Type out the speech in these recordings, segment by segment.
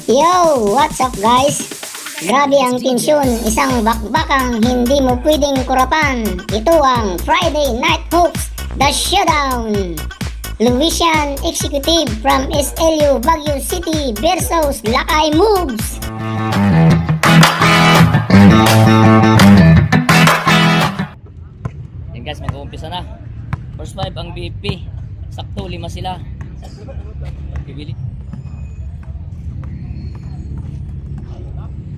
Yo! What's up guys? Grabe ang tensyon, isang bakbakang hindi mo pwedeng kurapan. Ito ang Friday Night Hoops, The Showdown. Luisian Executive from SLU Baguio City versus Lakay Moves. Yan guys, mag-uumpisa na. First 5 ang BP. Sakto, 5 sila. Bibili.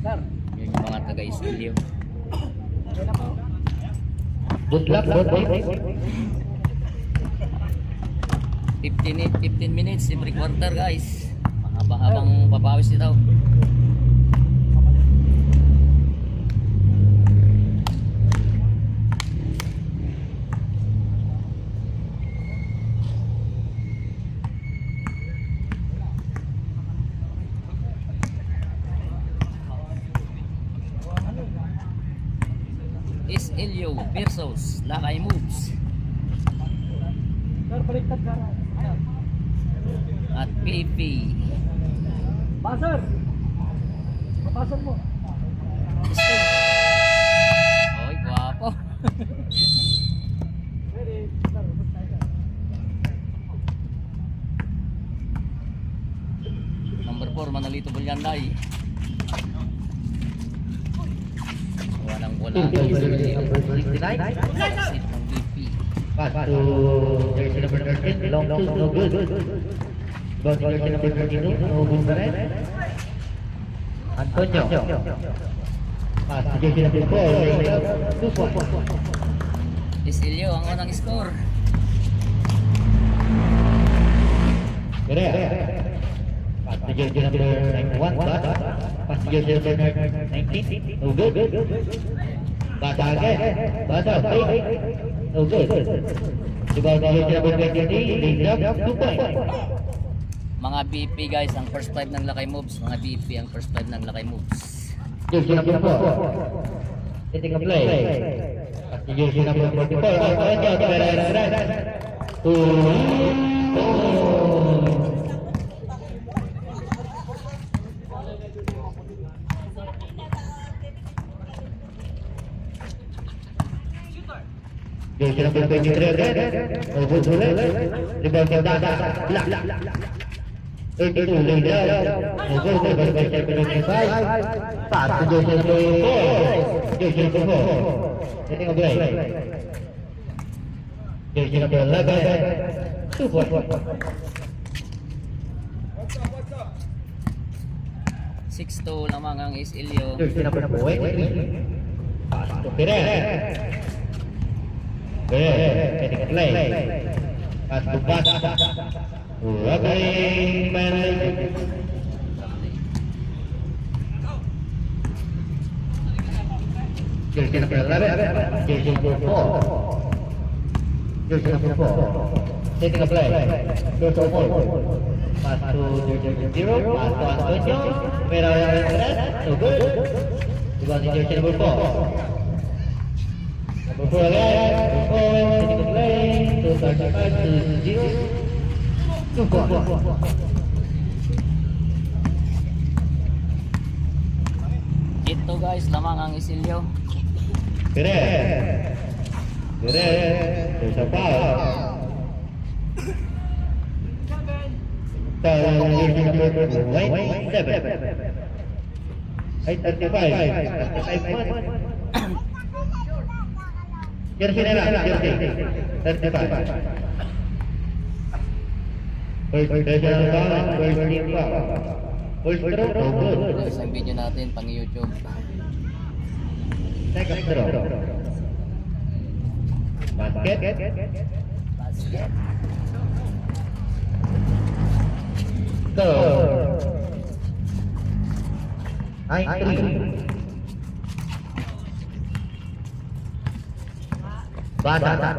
Yan yung mga taga-SLU. Good luck, good luck. 15 minutes every quarter guys. Mahaba-habang papawis nito. SLU versus Lakay Moves. At PP. Pasar! Papasok mo. Oy, guwapo. Number 4, Manolito Bulyanday. Walang Sit ng BP. Pass to jersey number 13, long two, no good. Goes to jersey number 32, no good pa rin. Antonio. Pass to jersey number 4, 2 points. SLU ang unang score. Correct. Pass to jersey number 91, pass to jersey number 19, no good. Basa again, basa, no good. Diba jersey number 23, laid up, 2 points. Mga BP guys, ang first 5 ng Lakay Moves. Mga BP ang first 5 ng Lakay Moves. Jersey number 4, hitting a play. Pass to jersey number 44, Antonio, jersey number 23 again, over to left, rebound to Dada, black, 32, laid down, over to by 75, pass to jersey number 4, jersey number 4, hitting a play, jersey number 11, 2 points. 6-2 lamang ang SLU. Jersey number 4, pass to Perez. Hitting a play. Pass to Basa. Rugby penalty. Jersey number 11. Jersey number 4. Jersey number 4. Hitting a play. Jersey number 4. Pass to jersey number 0. Pass to Antonio. Pero no good. Diba si jersey number 4. Number 4 again, hitting a play, 235 to 0, 2 points. Ito guys, lamang ang SLU. Perez, there's a foul. Foul on jersey number 7. 35 points. Jersey na lang, jersey. 35. First pressure na lang, first team foul. First throw, no good. Isang video natin pang YouTube. Second throw. Basket. Basket. Go. 9-3. Basa.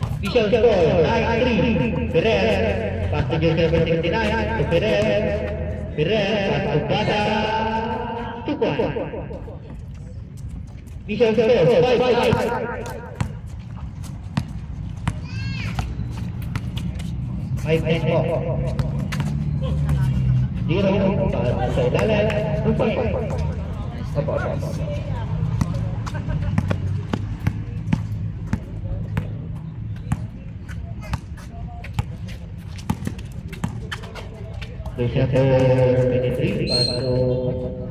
Official score, 9-3. Perez. Pass to jersey number 69 to Perez. Pass to Basa. 2 points. Official score, 5-5. 5 minutes po. 0 para sa ilalim. 2 points. Opo. Lucia for 23, paso,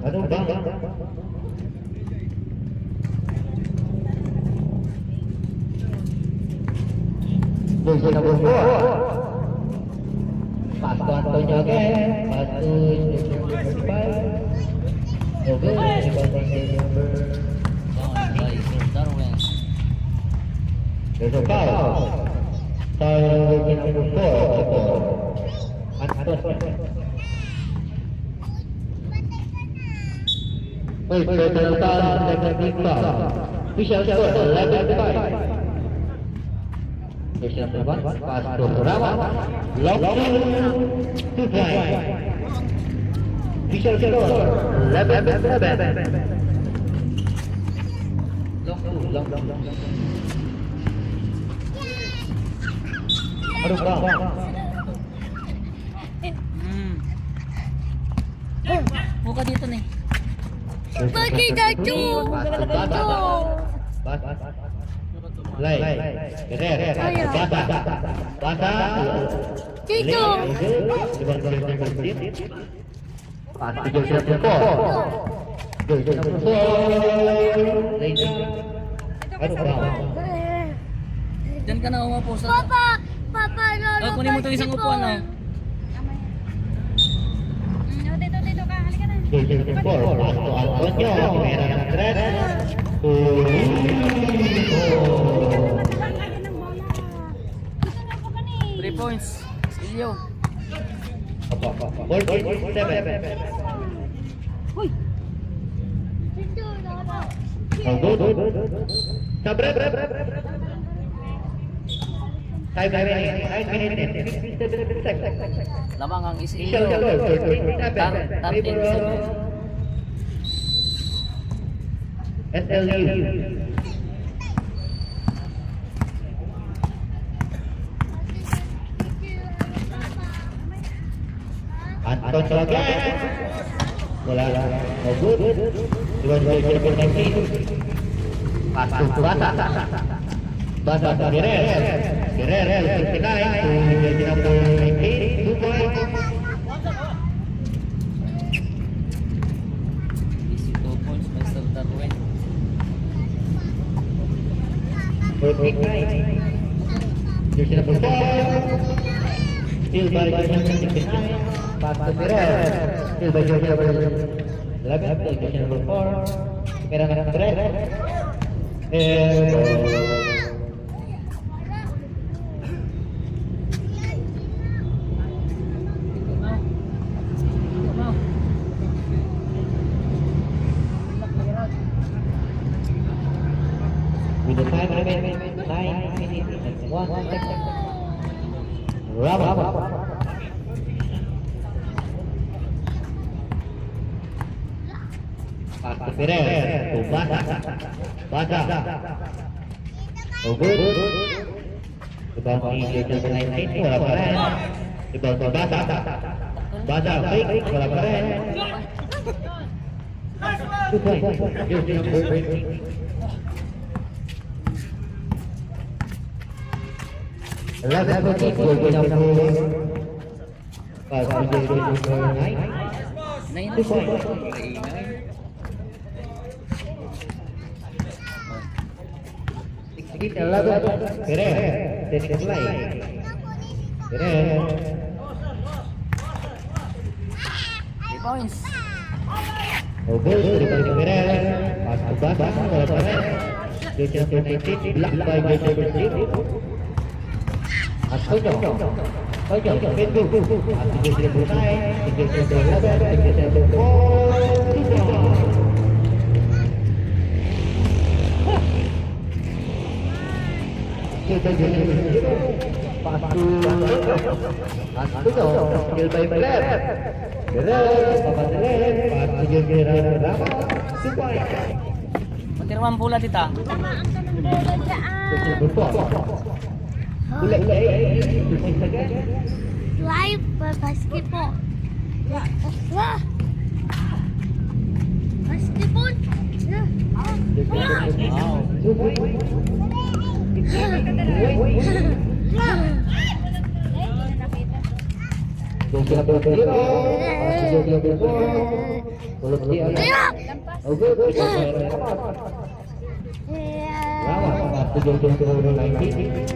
ano ba? Lucia number 4. Paso Antonio again, paso 5. Okay, number Down by Sir Darwin. there's a foul. Foul number 4. Antonio. Wait, total negative foul. Official score 11-5. Official number 1, pass to Rama. Lock 2 points. Official score 11-7. Lock 2. Ano ba? Buka dito na eh. Bakit dacho? Lay. Keder. Bata. Dito. Pasti jauh siapa po? Jauh siapa po? Aduh bang. Diyan ka na umapo sa... Papa, lolo. Kunin mo itong isang upuan oh. Dito ka, halika na. Jauh siapa po? Pasto Antonio. Merah ng red. Lagi ng bola. Gusto na po kani. 3 points. Silyo. Apa? 47. Hoy. Dito, lolo. Oh, good. Sabre. 5 minutes. Lamang ang Official Silyo. score 13-7. SLU. Antonio again. Bola. Oh, good. Dua-dua Pasuk Bata. Bata Guerrero 69 to number 19. 2 points. 2 points by Sir Darwin. 49. Jersey number 4. Still by jersey number 69. Pass to Perez. Still by jersey number 11. Jersey number 4. Merah ng red. With the time remaining 9 minutes and 1 second. Rama. Pass to Perez. To Bata. Oh, good. Rebound ni jersey number 19. Wala pa rin. Rebound to Bata. Bata fake. Wala pa rin. 2 points. Jersey number 20. 11-14, jersey number 5, jersey number 9. 2 points. Sige, 11. Perez, technical play. Perez. 3 points. Oh, good. Rebound ni Perez. Pass to Bata. Wala pa rin. Jersey number 19. Blocked by jersey number 6. Antonio. Pindu. Pass to jersey number 9. Jersey number 11. Jersey number 4. Kita jersey number 0. Pass to Antonio. Still by Perez. Perez. Pass to jersey number 8. 2 points. Matirman pula dita. Tama ang tanong bola dyan. Jersey number 4. Bulak 2 points again. Live basketball. Jose number 0, pass to jersey number 4. Tulog di ang okay, Ramos, pass to jersey number 19.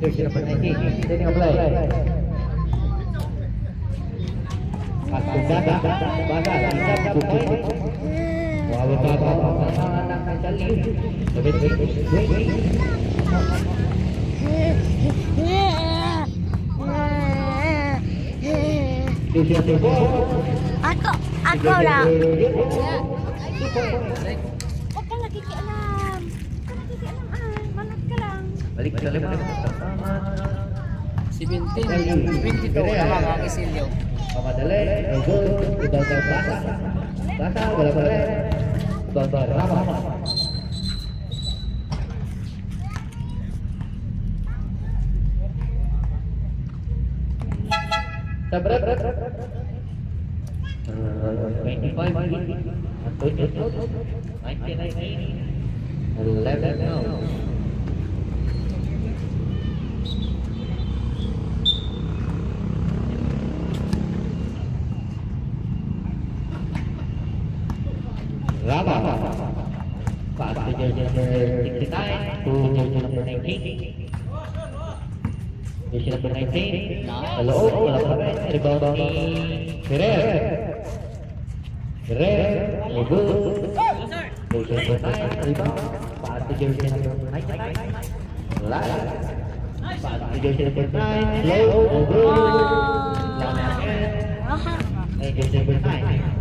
Jersey number 19, setting a play. Pass to Baga, Baga, 2 points. Wawag Baga, pasangan ng Sali. Jersey number 4. Ako lang. Break. Huwag kang nakikialam. Manat ka lang. Balik sa 17, 22 lamang ang Isilio. Pamadali, no good, ibang basa. Basa, wala pa rin. Ibang Ramos. Sabret. 25, Antonio, 19, 11 now. Rama, pass to jersey number 69 to jersey number 19. Jersey number 19. Hello, wala pa rin. Rebound ni Ferrer. Good. Jersey number 9, rebound. Pass to jersey number 99. Wala. Pass to jersey number 9. Slow, good. Ay, jersey number 9.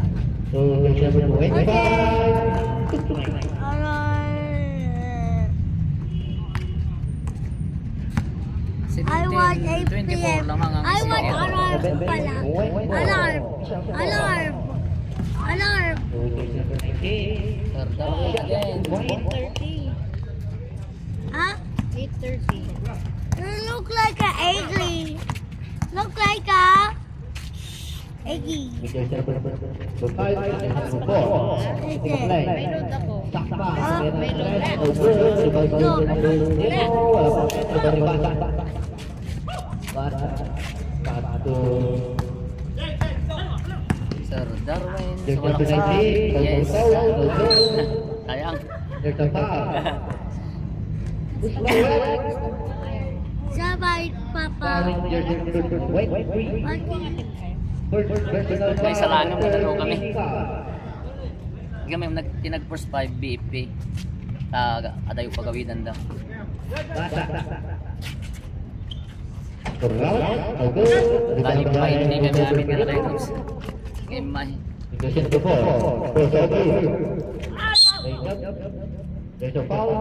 So, jersey number 25. I want 8 24 p.m. lamang ang I want Isilio. alarm pala. Alarm. So, jersey number 19. Third down again. 8:30. Huh? 8:30. You look like a eggy. Look like a eggy. Jersey number 5, jersey number 4. May load ako. Sakpa. May load. Sir Darwin. There's Walang number sa- 19. Yes. Sayang. Sayang. There's a foul. Sabay, Papa. Jersey number 23. Bakit? May salangang madalo kami. Kami tinag-first 5 BFP. Adayo pagawinan daw. Lagi pa kayo hindi kami namin na records. Game may. Jersey number 4. There's a foul.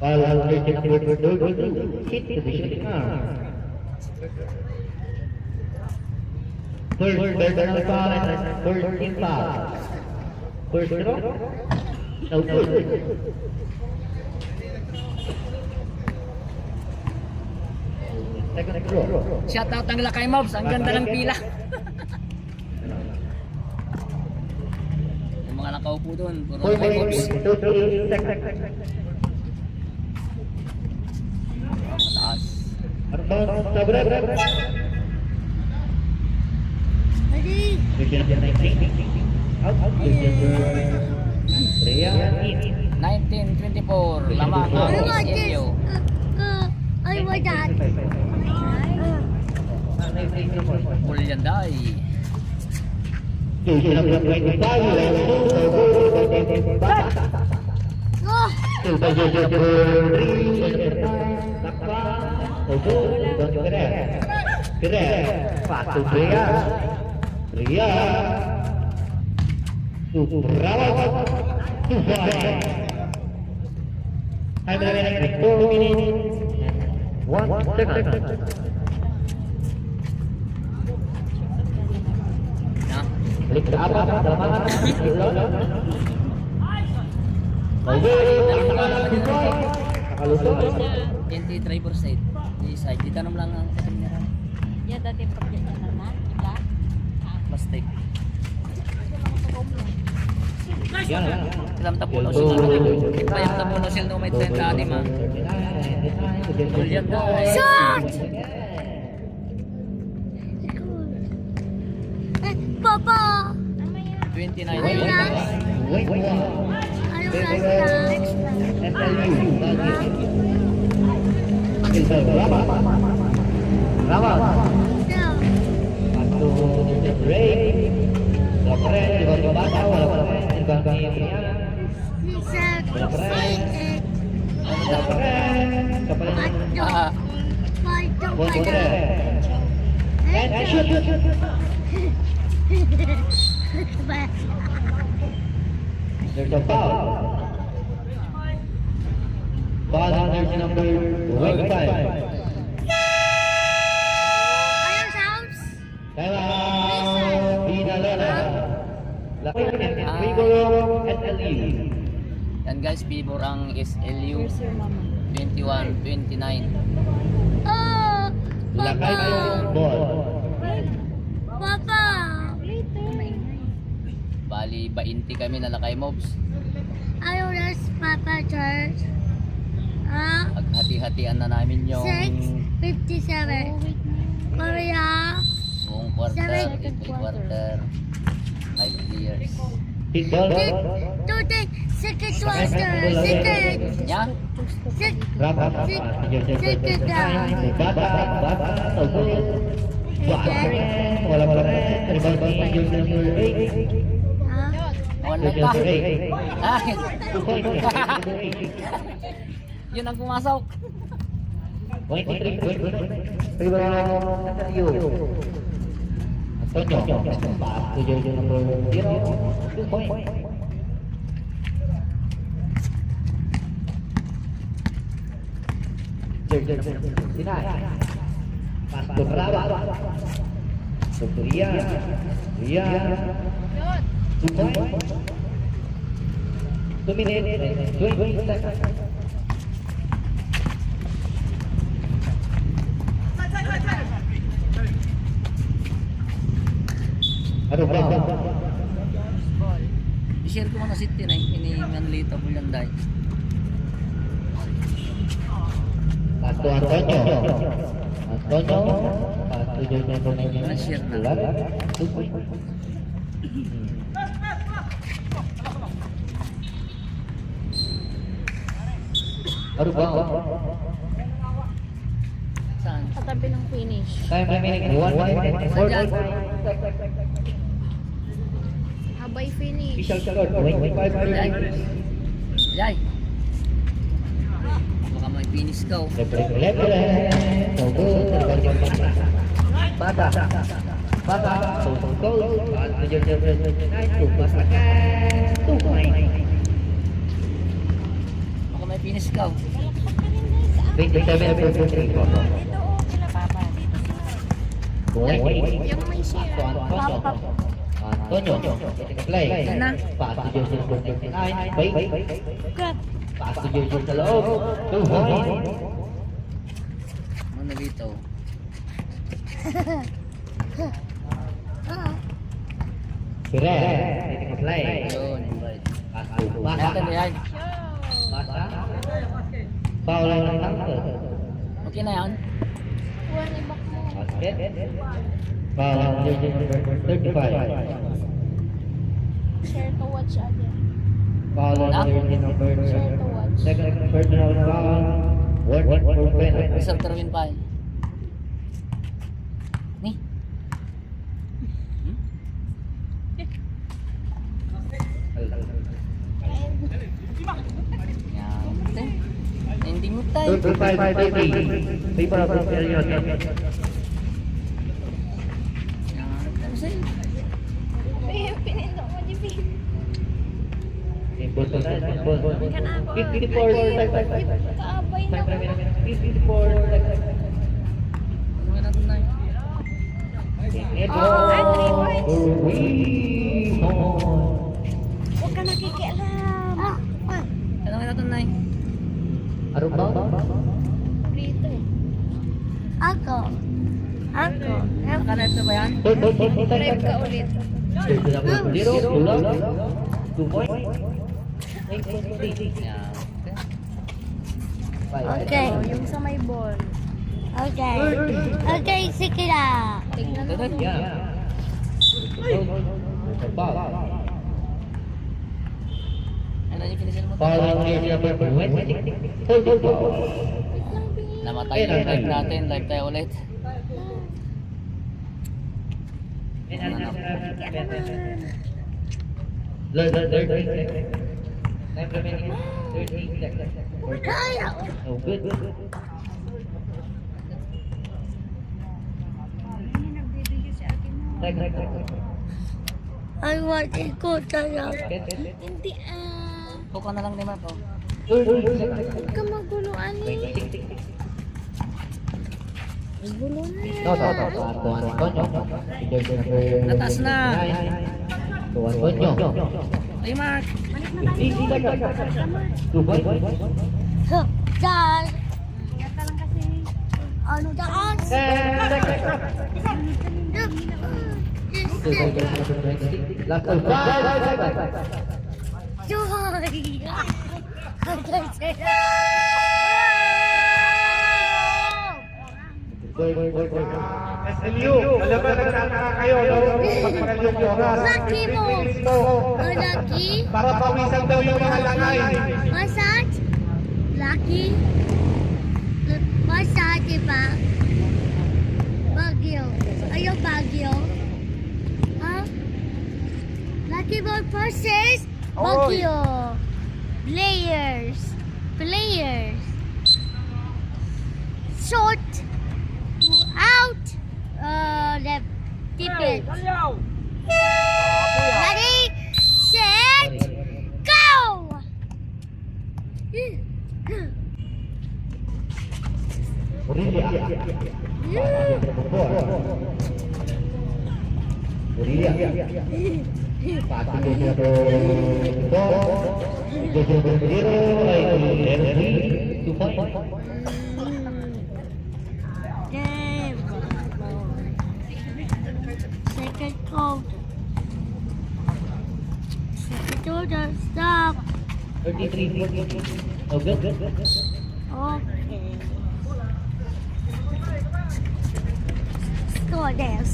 Foul on jersey number 22. Hit to the shooting arm. First personal foul and first team foul. First throw. No good. Second throw. Shout out ang Lakay Mobs. Ang ganda ng pila. Yung mga nakaupo doon. Puro Lakay Mobs. Mataas. Sabret. Ready? Jersey number 19. Out. Jersey number 3. 1924. Lamang I ang want this. Isilio. I want that. Pulyanday. Jersey number 25. Oh! Jersey number 3. Takpa. Ferrer. Pass to Brea. To Ramos. To Fire. Time remaining 4 minutes. 1 second. Na? Balik sa apat. Dalamangan. Nakalusot. TNT driver side. Di side. Di tanong lang ang kanya. Ya, dati pagkita na na. Diba? Plastic. Yan. Ilang tapuno sila. Bayang tapuno sila no may 36 ah. Julian guys. Shot! Papa! 29 Wait, Ano wait. last na? SLU. Silver Brava. Brava. No. Pasto the break. Wala pa rin. Di ba yung bata? Wala pa rin. Di ba ang Brianna? Lisa, Wala pa rin. say it. Wala pa rin. Kapalit. Ah, Wala pa rin. And shoot. There's a foul. Foul on jersey number 25. Ayaw sounds? Kaya Pinalala. Laki ng Figuro SLU. yan guys, Pibor ang SLU 21-29. Oh! Lakay Papa! mo yung ball. Papa! Bali 20 kami na lakay mobs. Ayaw na Papa Church. Ah? Paghati-hatian na namin yung 6:57. Korea. buong quarter, Seven. every quarter, 5 years. Big ball. Today, second quarter. Second. Yeah? Brava. Second down. Bata. Tawag. Wala pa rin. Rebound ni jersey number 8. Ah? Awan lang pa. Jersey Ah, 2 points. yun ang pumasok. 23. Rebound SLU. Antonio. Pass to jersey number 0. 2 points. Sinay. Pass to Brava. To Rian. 2 points. 2 minutes. 20 seconds. Ano ba? I-share ko muna si Tin ay hinihingan lito po yan dahil. Pass to Antonio. Pass to jersey number 99. Na-share na. 2 points. Ano ba? Saan? Katabi ng finish. Time remaining 1 minute. 4 Habay finish. Official score 25 Yay! minutes. Yay! Baka may finish ka oh. Lebre. So good. Bata. So goal. Pass to jersey number 99. Pass again. 2 points. Baka may finish ka oh. 27-23 po. Ito o, kila Papa. Yung may share. Antonio, play. Pass to jersey number 99. Wait. Grab. Pass to jersey sa loob. 2 points. Ano dito? Ah. Pire. Play. Yun, right. Pass to Natin Basa. yan. Basa. Foul lang lang. Okay na yan? Kuha ni Bak mo. Basket. Foul on jersey number 35. Share to watch again. Foul on jersey number Share to watch. second personal foul. One for penalty. Reserve Terwin pa eh. Ni? Yan. Hindi mo tayo. 35-30. Favor of Elliot. Yan. Ano sa'yo? Pinindok mo, JP. Simple to na. Simple. Kan ako. 54 Kaabay na Time ko. 54 seconds. Ano nga natin na yun? Ito. Ah, 3 points. Huwag ka nakikialam. Ano nga natin na yun? Aruba. Prito. Ako. Nakanet na ba yan? Drive ka ulit. Jersey number 0, pull up, 2 points. 8.3. Yan. Okay. Yung sa may ball. Okay. Okay, sige na. Tingnan mo. Yeah. Foul. Ano yung finish mo? Foul on jersey number 20. Hold foul. Namatay yung live natin. Live tayo ulit. Time remaining 13 seconds. Oh, good. I want to go tayo. Hindi. Hindi Tuka na lang ni Marco. Huwag ka maguluan eh. Magulo na yan. No. Tuan Antonio. Jersey number Natas na. 9. Tuan Antonio. Ay, Mark. 2 points. Dahil. Yata lang kasi. Ano daan? 10 seconds. Last of 5 seconds. SLU, malaman na nakaka kayo, no? Pagpagal yung oras. Lucky mo. 15 minutes to. Lucky? Para pawisan daw yung mga langay. Massage? Lucky? Massage, diba? Baguio. Ayaw Baguio? Ha? Lucky Boy versus Baguio. Players. Short. Out. Left. Tip it. Ready, set, go! Game. Second code. Second order, stop. 33. Oh, good. Okay. Score this.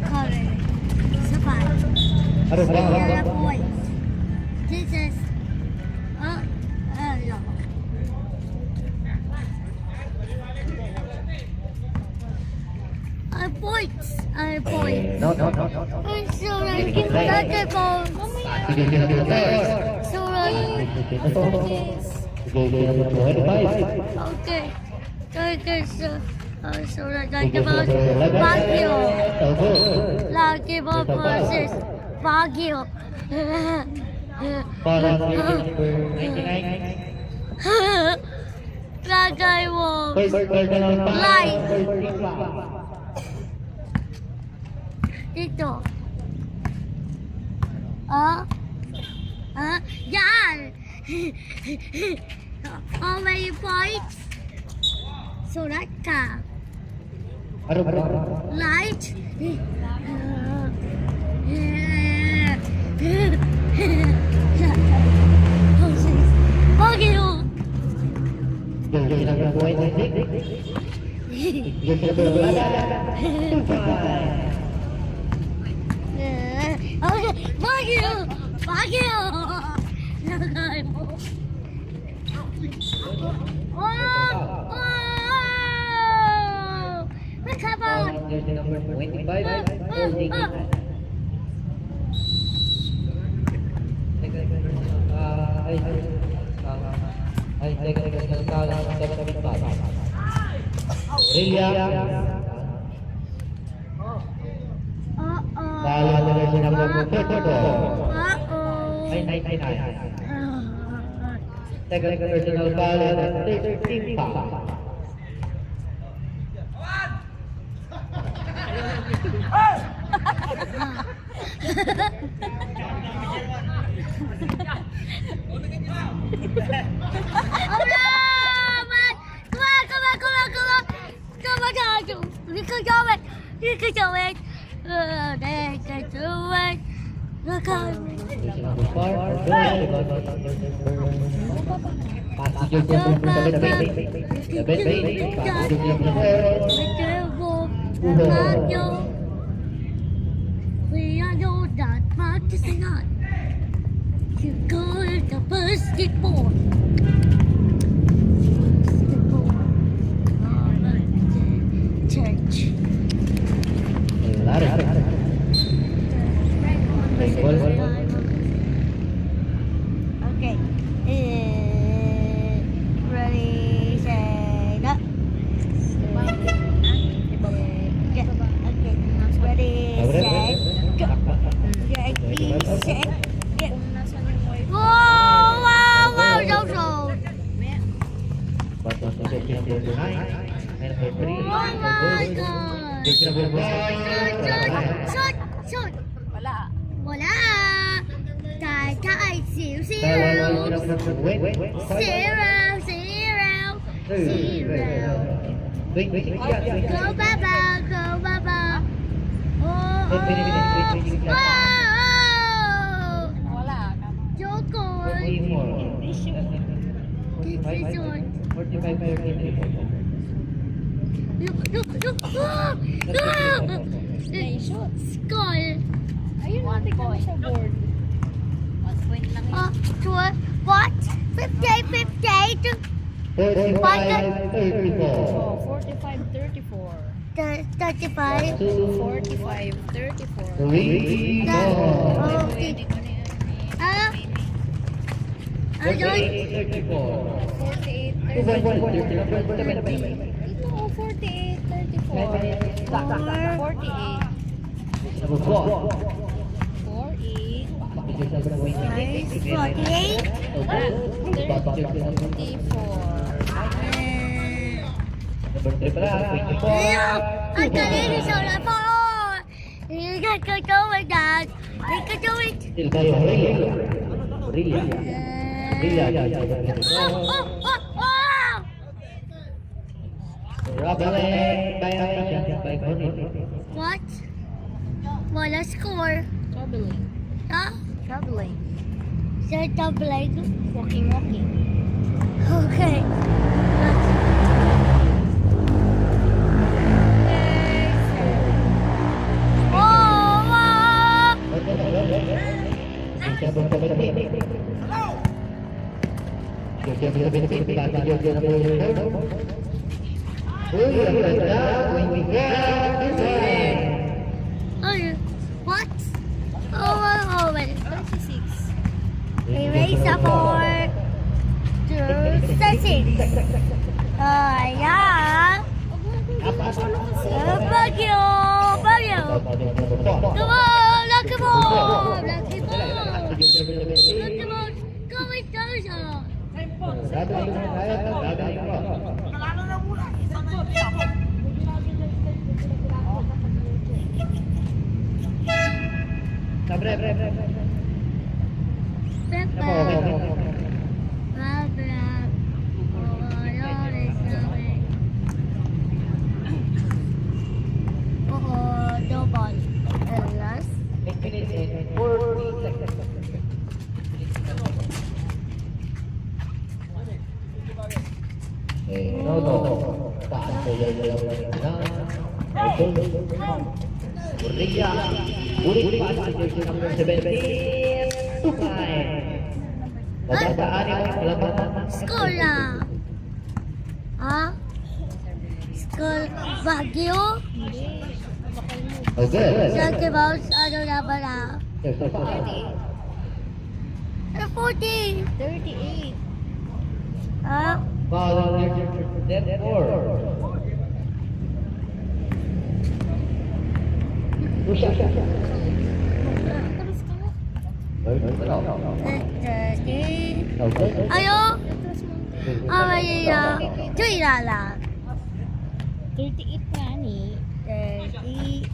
Correct. Survive. Zero points. This is no. Points. Points. No. So I give that ball. So okay. Okay, so like about Baguio. Lucky ball versus Baguio. Lagay mo. Light. Dito. Yan. How many points? Surat ka. Light. Baguio. Baguio. Lagay mo. Come Jersey number 25. Jersey number 34. Second personal foul and 13 foul. You can go it. They can do it. Look at me. Jersey number 4. Pass to jersey number 7. Pass to jersey number 4. We are know that practicing on. You go to basketball. Church. Lari. Okay. Ready, say, go. Okay. Ready, set, go. Ready, set, go. Wow, wow, wow, so. Pass to jersey number 9. Number 3. Oh my God. Jersey number 5. Shot. Wala. Tay, zero. Wait. Zero. Wait. Go Baba. Oh. Wala. Joko. 45. Look. Skull. Ayun, tignan mo sa board. 1 point lang yun. What? 50. 45, 34. Oh, 45, 34. 35. 45, 34. 3, 4. Pwede ko na yan. Ah? 48, 34. 48, 2, 1, 1. Ito, 48, 34. 48. Number 4. 48. 48. 34. I'm gonna show the ball. You got to go with that. You can do it. Still kayo, Ria. Oh. Robert, by What? Wala score. Troubling. Huh? Troubling. Sir, doubling. Walking. Okay. What? Oh, well. 36. Erase the board. Yeah. Bagyo. Come on, lucky ball. Go with those. School na. Ha? School Baguio? Okay. Jackie Mouse, ano na ba na? 40. 38. Ha? Tapos ka na. Ayo? Amaya. Tuilala. 38 nga ni. 38,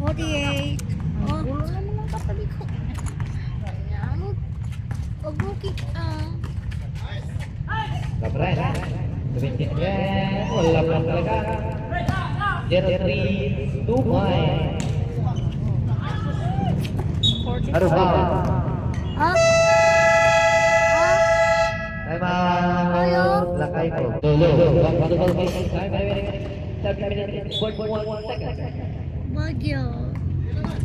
48. Oh. Ulo naman ang katabi ko. Huwag mo kick. 17 again. Wala pa talaga. 0-3, 2 points. 46. Ano ba? Ah? Time out. Lakay po. Tulo. Back to the ball. 7 minutes. 1 second. Bagyo.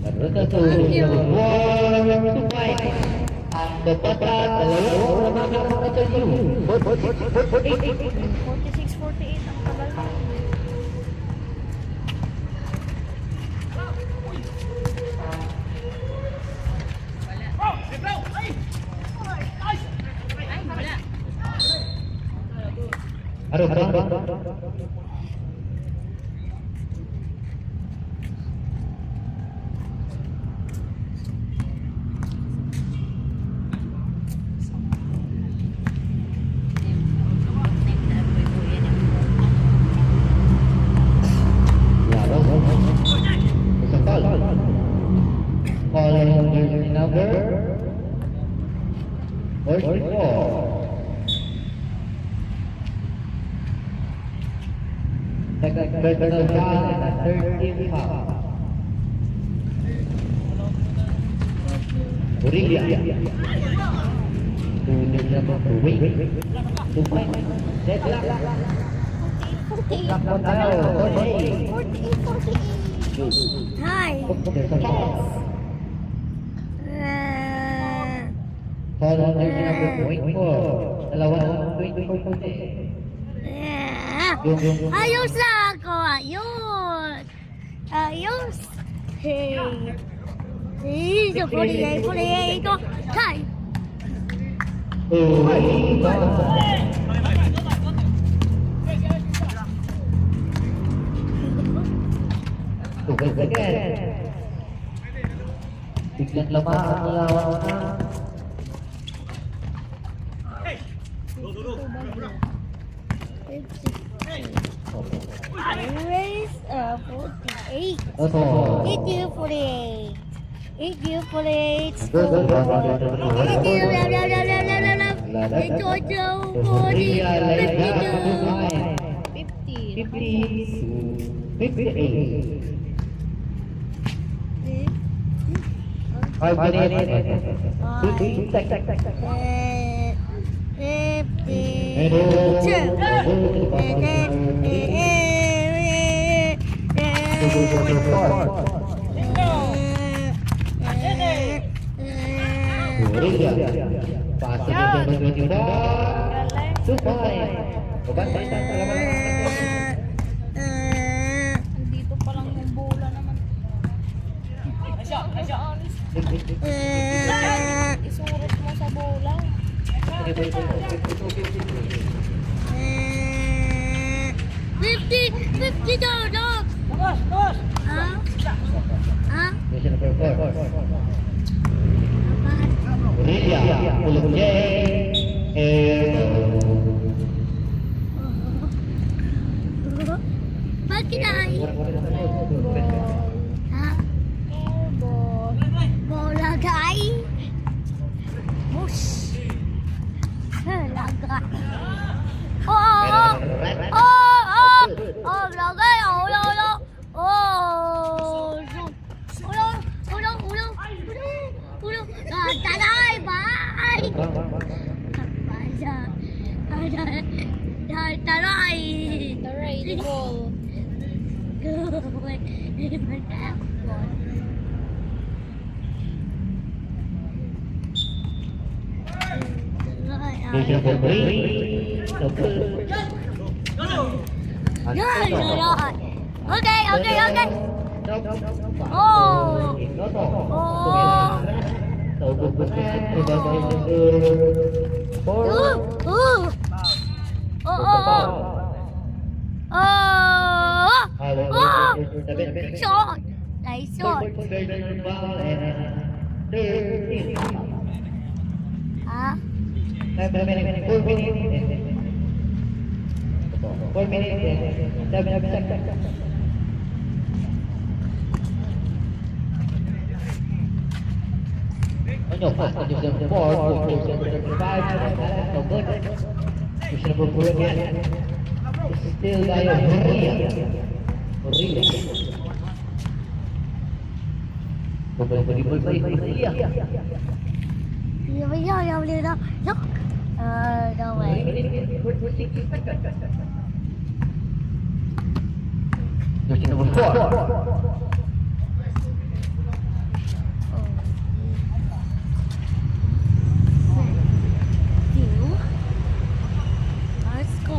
Ruta to 1, 2 points. Ang bata, dalawa na mga kayo. 46-48 ang tagal na. Ay, wala. Ano ba? It's a call. Call jersey number 44. Second personal foul and a third team foul. Urilia. To the number 2. 2 points. Deadlock. Deadlock po tayo. 48. 48. Hi. There's a foul. Foul on jersey number 24. Dalawa na 24 po din. Ayos na ako. Ayos. Ayos. Hey. Hey, the 48, 48. Oh, time. Tugas again. Biglang lamang ang lawan na. Raise 48. Oto. 48. 48. Good, good, good, good, good, good. Ito, 50. 58. 5 minutes. 2 seconds. 2 Andito pa lang yung bola naman. Isurot mo sa bola. 50 daw, no? Ha? Ha? Bakit ay? Ha? Bola gay? Mush. Lagay. Oh, lagay. Taray, bye. Taray. Taray, the ball. Okay. Shot. Nice shot. Ha? 4 minutes. 7 seconds. No, pass to number 4, 5, so good. Push number 4 again. Still tayo, Korea. Bumalik-balik pa Korea. No way. Jersey number 4. Let's go.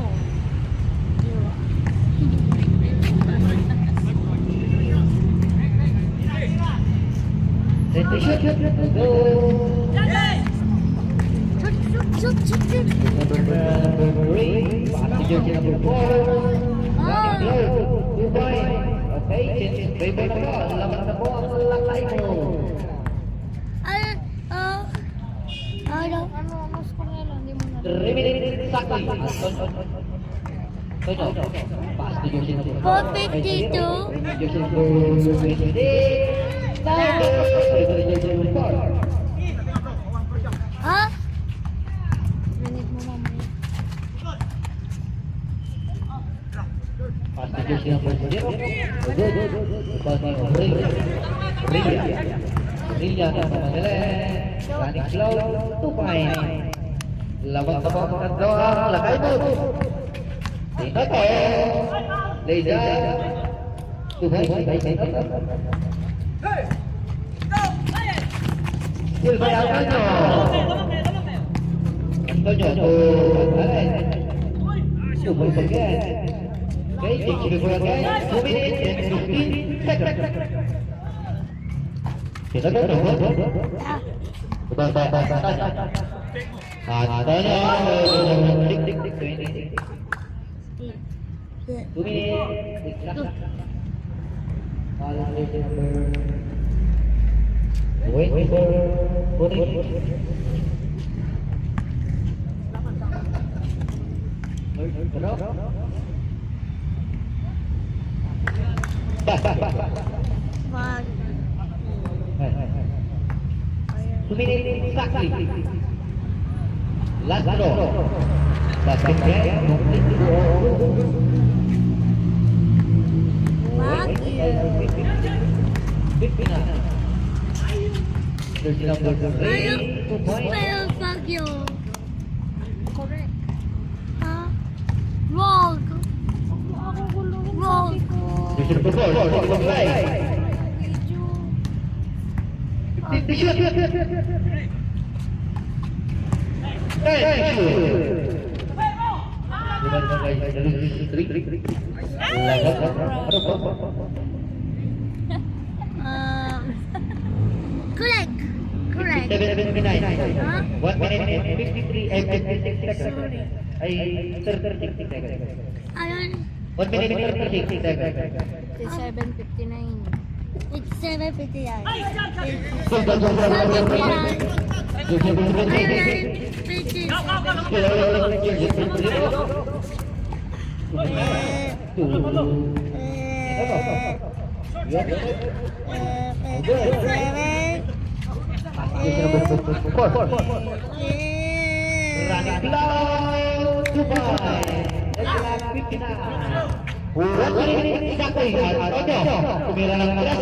Let's shoot. Go. Shoot. Number 3. Pass to jersey number 4. Running close. 2 points. Okay, change favor na po. Laban na po ang lakay mo. Ano? Ano score nila? Hindi mo na. 3 minutes exactly. Tono. Pass to jersey number 4. 4:52. Jersey number 26. Jersey number 4. Ha? Minute mo mamaya. Pass to jersey number 0. Good. Pass to Ria na pamagaling. Running slow. 2 points. Laban na po ang tatlo ang lakay mo. Tingnan ko. Leza. 2 points. Still by Antonio. Antonio. Two points again. Okay, take it for again. 2 minutes and 15 seconds. Kita ko. Antonio. Tik. 2 minutes. Exact. Wait for putting. One. 2 minutes exactly. Last draw. Basket game. Jersey number 3. 2 points. Spell Baguio. Correct. Ha? Wrong. Ako gulong Wrong. sabi ko. Jersey number 4. Medyo. Shoot. Correct. 7:59. Huh? 1 minute and 56 seconds. Ay, 36 seconds. Ayun. 1 minute and 36 seconds. It's 7:59. It's 7:59. Running low, Dubai. Exact 59. 1 minute exactly. Kumira lang pala.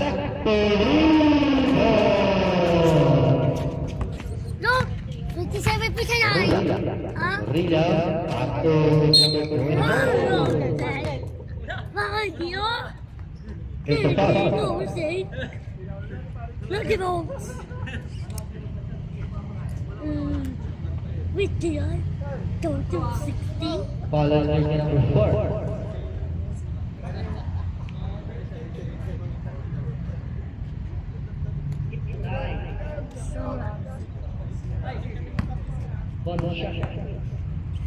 No! 57:59. Huh? Rila, after Bakit yun? Ito pa. Look at those. Wait, yan? Total 60? Follow jersey number 4. One shot.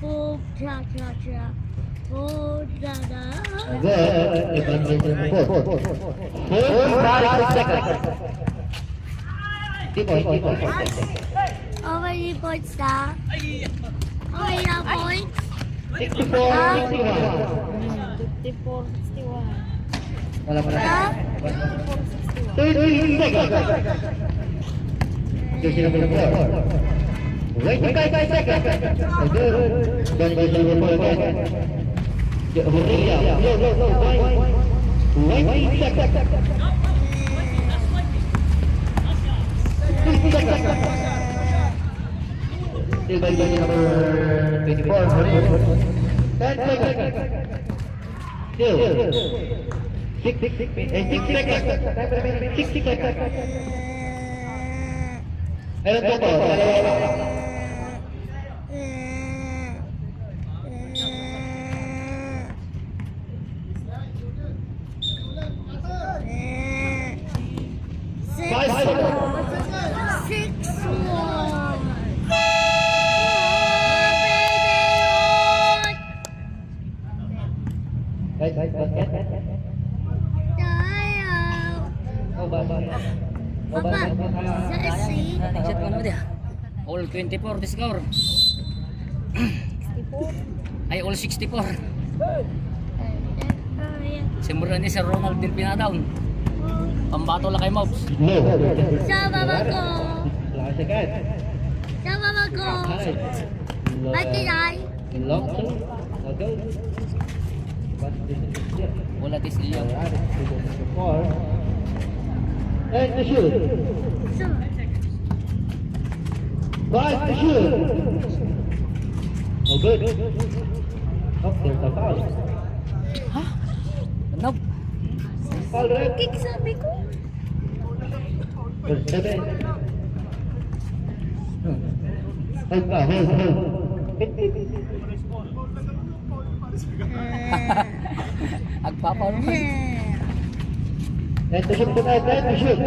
Oh, cha. Oh, da. Good. Ibang jersey number 4. 45 seconds. Di point. How many points na? How many points? 64, 54, 61. Wala pa na. Ha? 30 seconds. Jersey number 4. Wait, 5 seconds. Good. Then jersey number 4 again. Still by jersey number 24, 10 seconds. Still. 6 seconds. 6 seconds. Meron po po. Six, 5 seconds. 6-1. Guys, basket. Tayo. Oh, basket. Papa, sexy. Shot ko naman dia. All 24 the score. Ay, all 64. Simula ni Sir Ronald Del Pinadown. Pambato lang kay Mobs. No. Sa baba ko. Last second. Sa baba ko. Ay, tinay. Lock. Go. Wala tis Ilyaw. And to shoot. So, 5 to shoot. Oh, good. Oh, there's a foul. Nope. Foul red. kick sabi ko. There's 7. Hold pa, hold. Agpapaw naman. And to shoot tonight, and to shoot.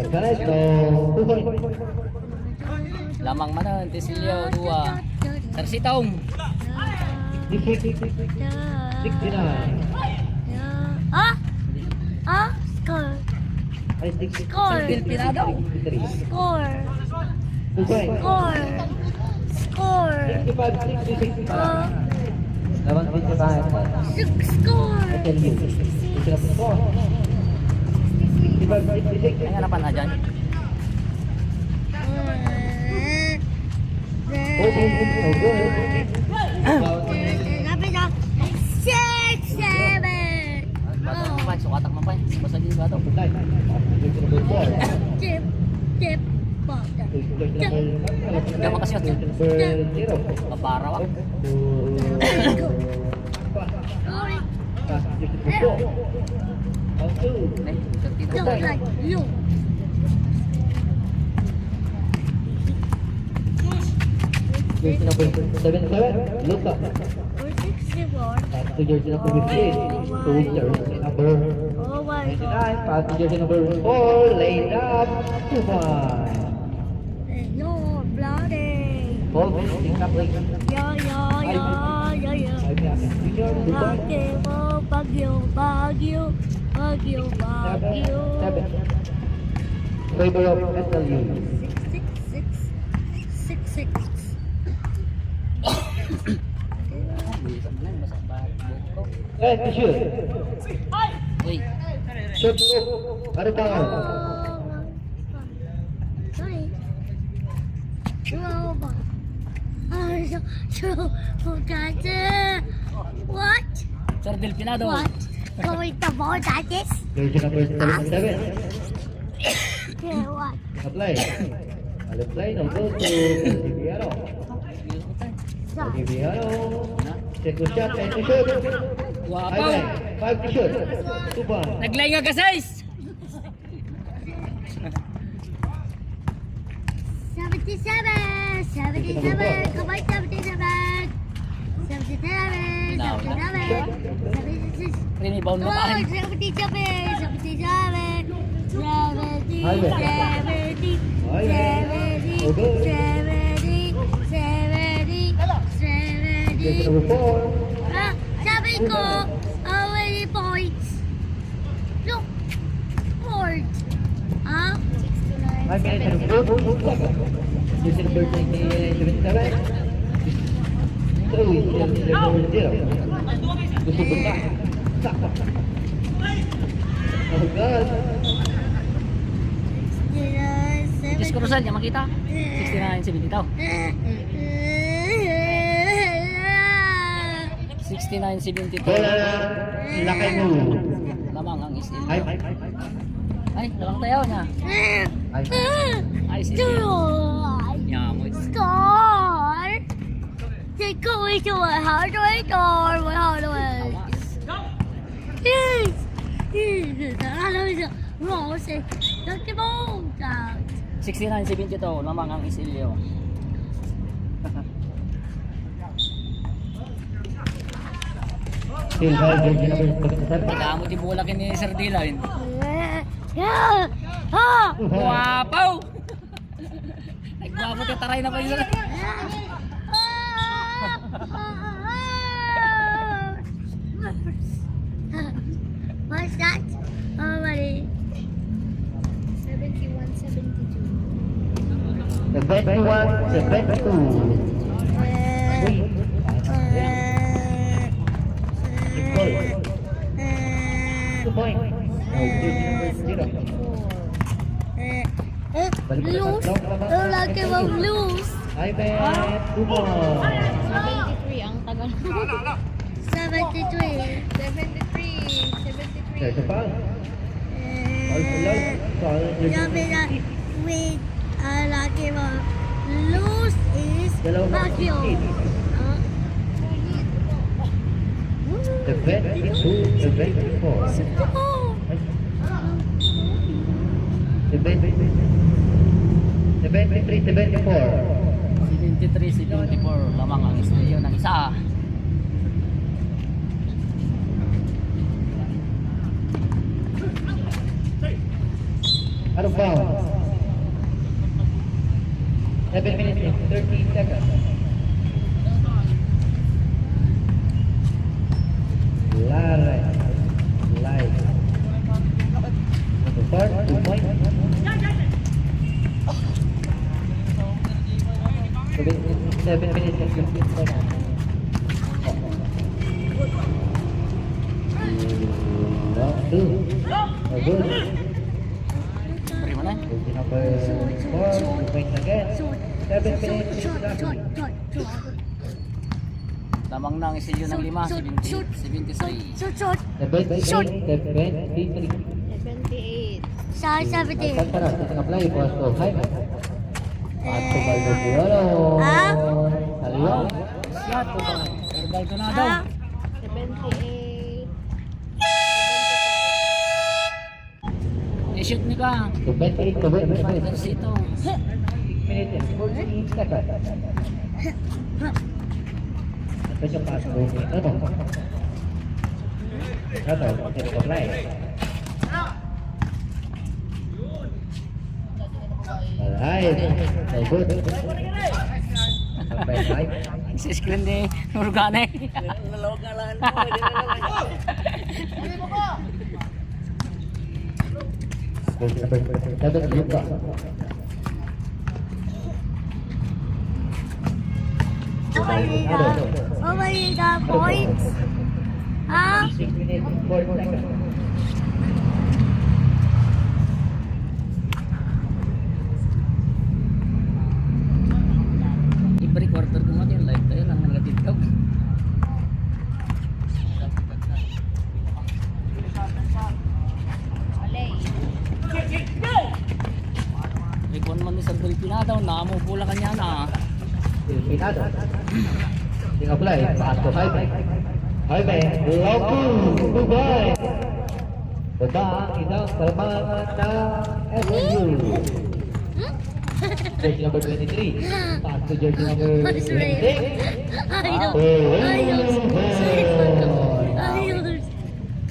Tonight, so 2 points. Lamang manan tis Ilyaw 2. Sir Sitong. 69. Ah? Ah? Score. Ay, 6. Score. Del Pinadown. 63. Score. 2 points. Score. Score. 65, 66. Ah, Laban 55. score. I tell you. It's a score. 65, 66. Ay, hanapan na dyan. Oh, good. Sabi na, 6, 7. Batak mapay, sukatak mapay. Basta din ba ito? Tip, tip, bata. Gama kasi ito. Paparawak. Ay, Don't like you. Jersey number 77, Luka. Or 64. Pass to jersey number 15, to jersey number Oh my 99. god. Pass to jersey number 4, laid up, 2 points. You're bloody. Ball missing up like Yeah. 5 seconds. Junior, 2 points. Bagyo. 7. Favor of SLU. 6. And to shoot. Uy, Shot to ano pa? Sorry. What? Sir Del Pinadown. What? Going to board at this? Jersey number 77. Yeah, what? Apply. I'll apply. Now go to Viviano. Stop. Viviano. Second shot and to shoot. Wapaw. 5 to shoot. 2 points. Naglaing ka size. 77. Come on, 77. 77. Now, 76. Rebound Come mo on, pa. 70. Jersey number 4. Ah, sabi ko, how many points? Look, points. Ah? 5 minutes and 4 seconds. Jersey number 77. So, jersey number 0. Gusto ko na. Sakto. Oh God. Diyos ko Rosal, yan makita. 69, 70 daw. 69, 69-72. Bola Lakay mo. Lamang ang SLU. Ay, Ay, lamang tayo niya. ay. Ay, si Score! Yamoy. Score! Take away to 100 or 100. Yes! Yes! Ano isa? Rose! Nagkibong! 69-72. Lamang ang SLU. Still by jersey number 27. Pagkamo di bola kini Sir Dylan. Yeah! Ha! Wapaw! Nagwapo tayo taray na pa yun. What's that? Oh, buddy. 71-72. 71-72. Two point. Jersey number 0. Lose. Oh, lagi mo lose. Ay, Ben. 2 points. 73 ang tagal. 73. 73. There's a foul. Foul for love. Foul on jersey Sabi na, number 15. with lagi mo lose is Dalawang Baguio. The 22, the 24. Oh, The 23, the 24. 73-74. Lamang ang SLU ng isa. Out of bounds. 7 minutes and 13 seconds. Lare. Live. Number 4, 2 points. 7 minutes and 15 seconds. Round 2. Oh, good. Pari mo na. Jersey number 4, 2 points again. 7 minutes and 15 Lamang na ang SLU ng 5. 73. shoot. 73, 73. 78. Sa 70. Alcantara, sa apply po so high. At to Baldo Piolo. Ah? Aliyo. Shot po ba? Sir Baldonado. Ah, 78. I-shoot ni ka. To 28 to 25. Versito. Minutes and 14 seconds. Ito siya pass go ni ano. Ito apply. Alright. So good. Apply right. Sa screen ni Nurgane. Number 7, Luka. Oh my God, points. Ah, 6 minutes and 4 seconds. Every quarter ko mati yung live tayo lang nag-tiktok. Alay. Ipon man ni Sir Pilipinado. Namupula kanya na. Filipinado. Ting apply. Pass to Jaime. Jaime. Loku. Goodbye. Baba ang isang kalmangan ng SLU. Jersey number 23. Pass to jersey number 26. ayaw.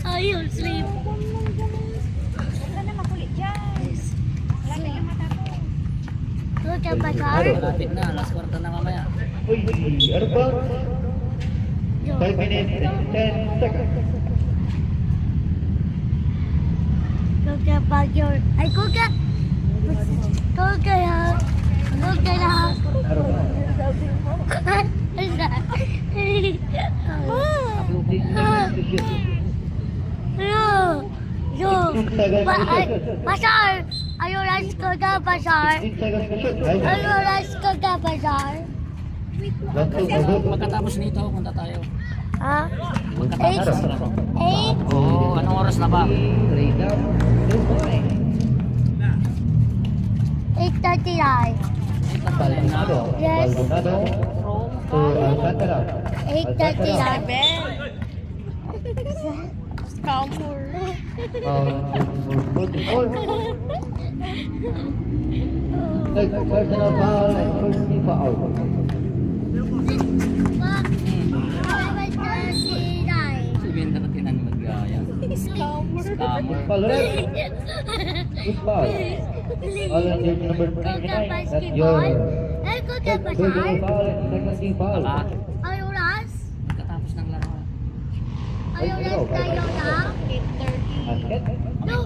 Ayaw, sleep. Wala na makulit dyan. Wala na yung mata ko. Look at my car. Malapit na. Last quarter na mamaya. Uy, ano ba? 5 minutes and 10 seconds. Look at Baguio. Ay, look at. Look at. Look at. Ano ba? Pasar! Ayaw rice ko ka, Pasar! 16 seconds to shoot. Jaime. Ayaw rice ko ka, Pasar! 1, 2, good. Pagkatapos nito, punta tayo. Ah, Pagkatapos ng laro. 8. Oo, anong oras na ba? Lay down. 2 points. 8:39. Baldonado. Yes. Baldonado to Alcantara. 8:39. Scammer. 44. Personal foul and first team foul. 7:39. Sabihin na natin ang mag-gaya. Scammer. Scammer. Foul red. Good foul. Foul on jersey number 99. That's your Eh, kung ka personal foul and second team foul. Baka, Ay, oras? pagkatapos ng laro. Ay, oras kayo na? 8:30. Basket. No.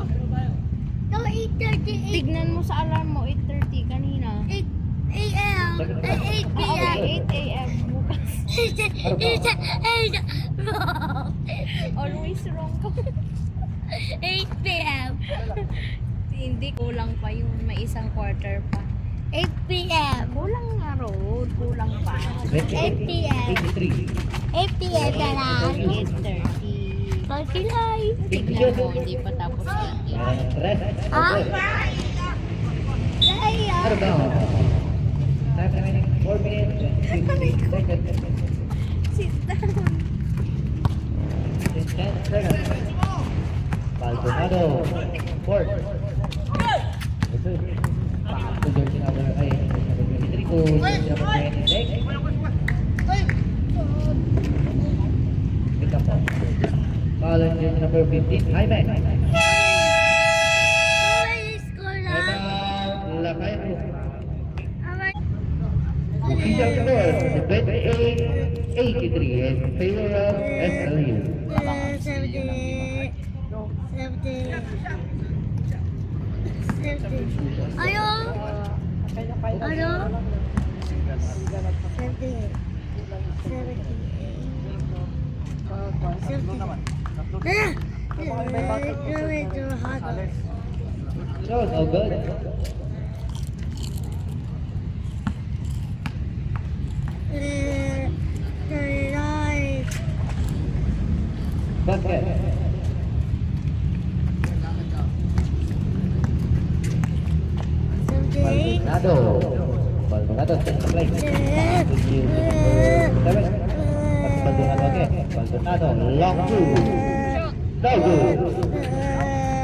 No, 8:38. Tignan mo sa alarm mo, 8:30 kanina. 8 a.m. 8 p.m. 8 a.m. bukas. 8 Always wrong ka. 8 p.m. Hindi, kulang pa yun. May isang quarter pa. 8 p.m. Kulang nga, Rod. Kulang pa. 28. 83. 8 p.m. na lang. 8:30. Pagkilay. Tignan mo, hindi pa tapos yan. Meron ng tres. Ah? Over. Laya. Out of bounds. Time remaining 4 minutes and 15 seconds. Sit down. 10 seconds. Baldonado. Fourth. Pass to jersey number 23 to jersey number 26. Pick up. Foul on jersey number 15. Jaime. Score na. Jaime Lacayo. Alright. Official score 28-83 in favor of SLU. 70. Ayo. Ano? 70. So, no good. Basket. Baldonado. Baldonado set the play. Baldonado again. Baldonado. Long two. No good.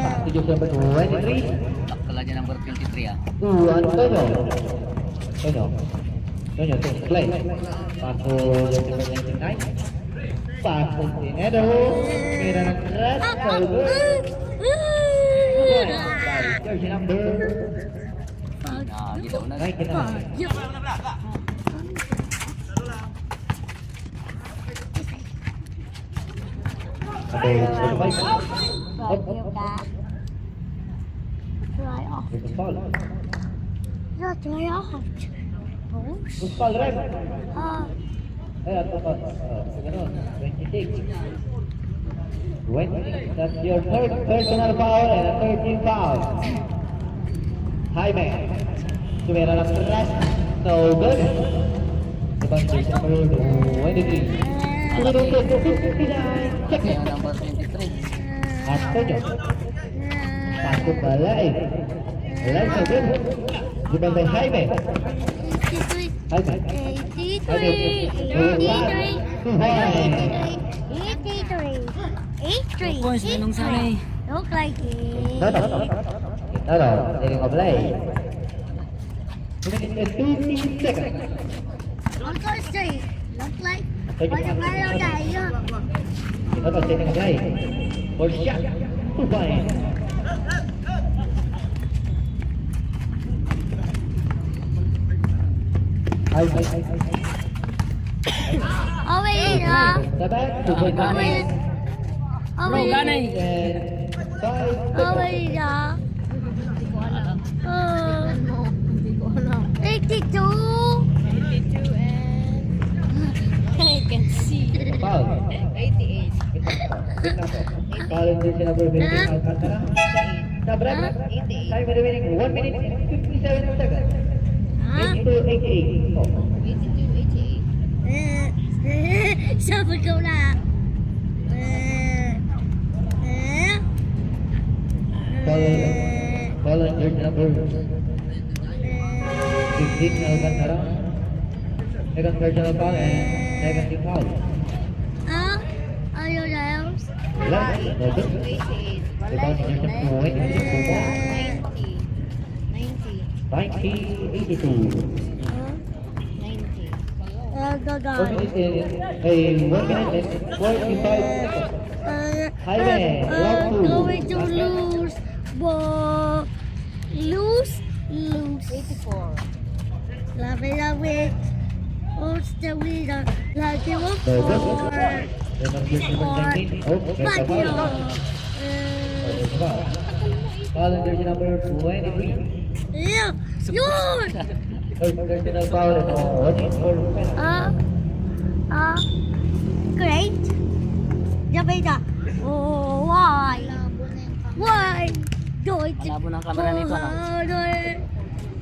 Pass to jersey number 23. Takla niya number 23 ah. To Antonio. Antonio takes the play. Pass to jersey number 99. Pass to Pinedo. Mira ng tres. No good. Jersey number Gitaw na. 99. Okay, 25. Bagyo ka. Try off. It's a foul. Yeah, try off. It's foul, right? Ah, Ganun, 26. 20. That's your third personal foul and a 13 foul. Jaime. Tumira ng tres. No good. Ibang jersey number 23. 59. Check Yung it. number 23. Antonio. Pasok balay. Balay so good. Ibang by Jaime. 83. Jaime. 83. Points na nung sanay. Look like it. Taking a play. 2 minutes and 15 seconds. On course straight. Look like. Take What it. a player guy. Taking a play. For shot. 2 points. Oh wait, The back. 2 points. oh wait, oh Bro, wait, ganay. And 5 oh seconds. wait, Hindi ko alam. oh, Tignan mo. Hindi ko alam. 82. 82 and... I can see. Foul. 88. Foul in jersey number 15. Alcantara. The break. Time remaining 1 minute and 57 seconds. Huh? 82-88. Oh. 82, 88. Sabi ko na. Foul on jersey number 15, Alcantara. Second personal foul and second team foul. Are you there? Left, no good. Rebound jersey number 90. 82. 90. Go. 1 minute and 45 seconds. Highway, round two. Going to lose. Lose. 84. Love it. Who's the winner? Lucky one No good. for Then on jersey number 19. Oh, there's a Baguio. foul. There's a foul. Foul on jersey number 23. Yeah, yun! Third personal foul and warning for penalty. Great. Jamaica. Oh, why? Why? Malabo ng camera nito, ano?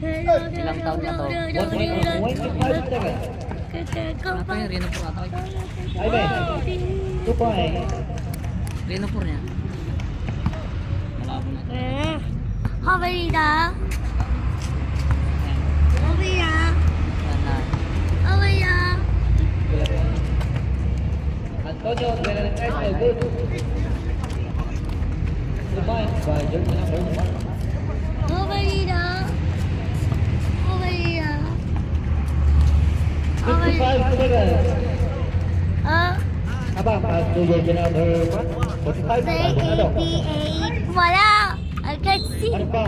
Ilang taon na to? 1.25 seconds. Ito yung Reno po ata. Highway, 2 points. Reno po niya. Malabo na. Hawaii-da. Antonio, Benarengues, no good. 2 points by jersey number 55 seconds. Abang, pass to jersey number 45. Abang, Wala. I can see. Ano pa?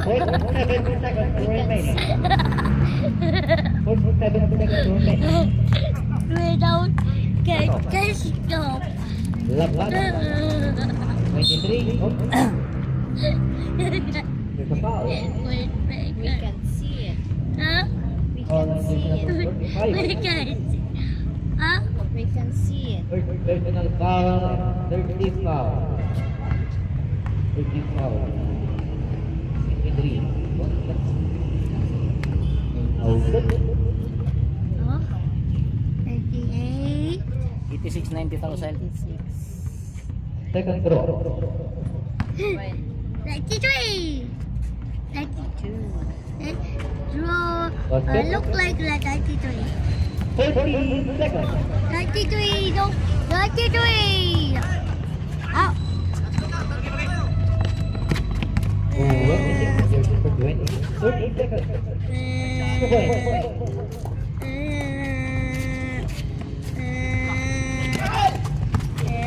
47 seconds remaining. 47 seconds remaining. Without catch stop. Laban. 23. Oh, there's a foul. Wait. We can see it. Huh? Foul on jersey number 45. We can see. Huh? We can see it. First personal foul and third team foul. Third team foul. 23. Oh, good. Huh? 98. 86-90,000. Second throw. 93. 2. Draw. Look like 93. 30 seconds. 93. No. 93. Out. 26 jersey for 20. 30 seconds. 2 points.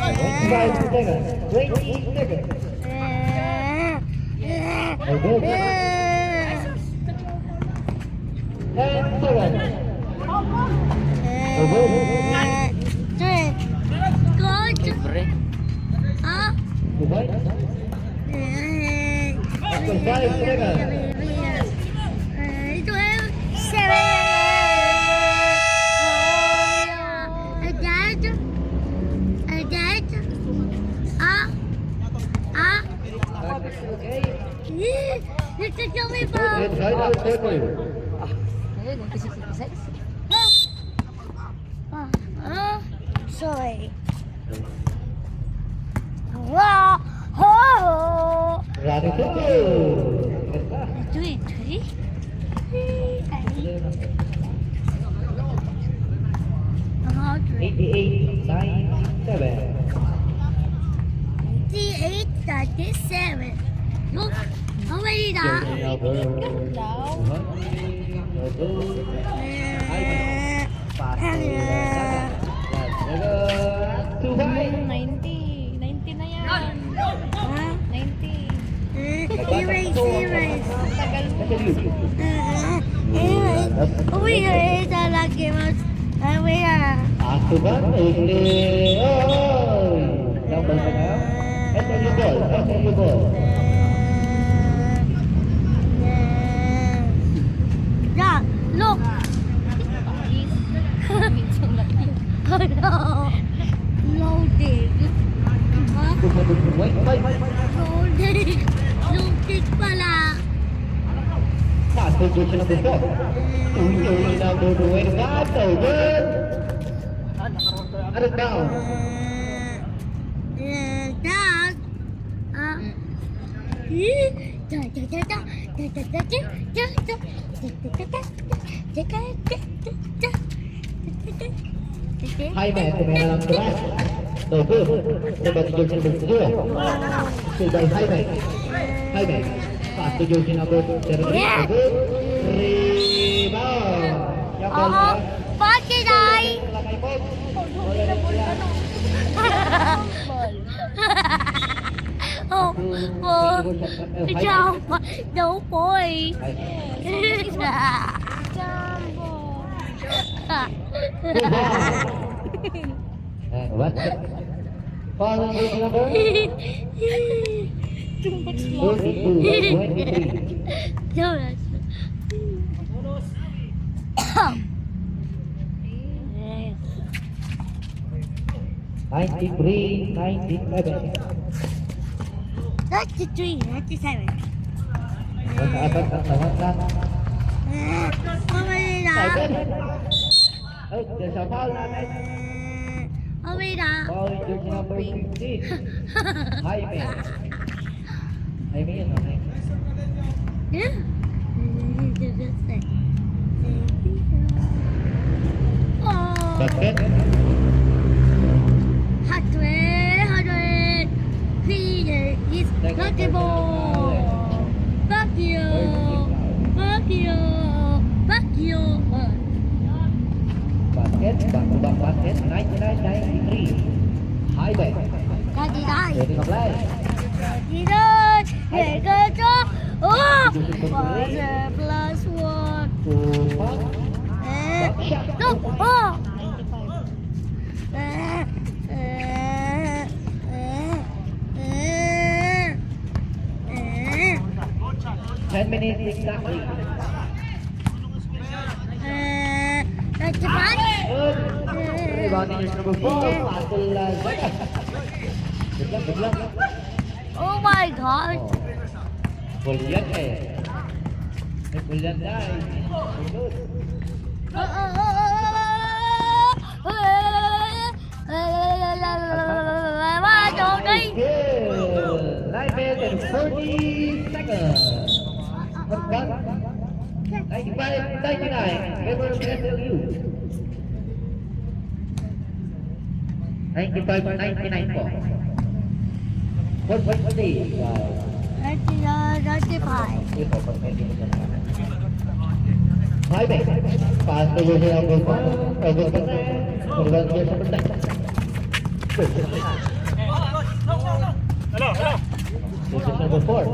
25 seconds. 20 seconds. Oh, good. 10 seconds. Oh, good. Libre. 2 points. 5 seconds. Tell me It's about. right out circle. Ayun, 86-86. Sorry. Wow. Oh. Running to Three. 88, 97. 37. Look, how many now? Jersey number 100. Pass to Lazada. Lazada. 2 points. 90. 90 na yan. 90. Erase. That's We are lagi mas. We are. Asuban, oh! Number pa na. SLU ball. Yeah, look. Oh no. Loading. Huh? 200.5. Loading pala. Pass to jersey number 4. Jersey number 25. So good. Out of bounds. Dad. Jaime, primera lanzada. No good. Number to jersey number 0. Still by Jaime. Jaime. Pass to jersey number 33. No good. Rebound. Yang Oo, bola. bakit ay? Lakay mo. Oh, oh, jump, no boy. What? Pass to jersey number 23. 93, 97. 93, 97. Magkaapat ang tawag na. Okay na. Oh, there's a foul natin. Okay na. Foul jersey number 15. Jaime. Jaime yun, okay. Oh, Basket. 100. Peter is not the ball. Fuck you. Fuck you. Fuck you. Basket. Back-to-back basket. 99-93. Jaime. 99. Ready to play. 99. Here goes the. Oh! 1 plus 1. 2 points. No! Oh! 10 minutes exactly. 95. Good. Rebounding is number 4. Patul Zaga. Good luck, good luck. Oh my god. Bulian eh. May bulian guys. Good. Good. 9 minutes and 40 seconds. What's that? 95, 99. Favor of SLU. 95, 99 po. What day? Wow. 95. Ito, pag may dinigyan ka. Jaime, pass to jersey number 1. Good pa na. Rebound jersey number 9. Good. Hello, hello. Jersey number 4.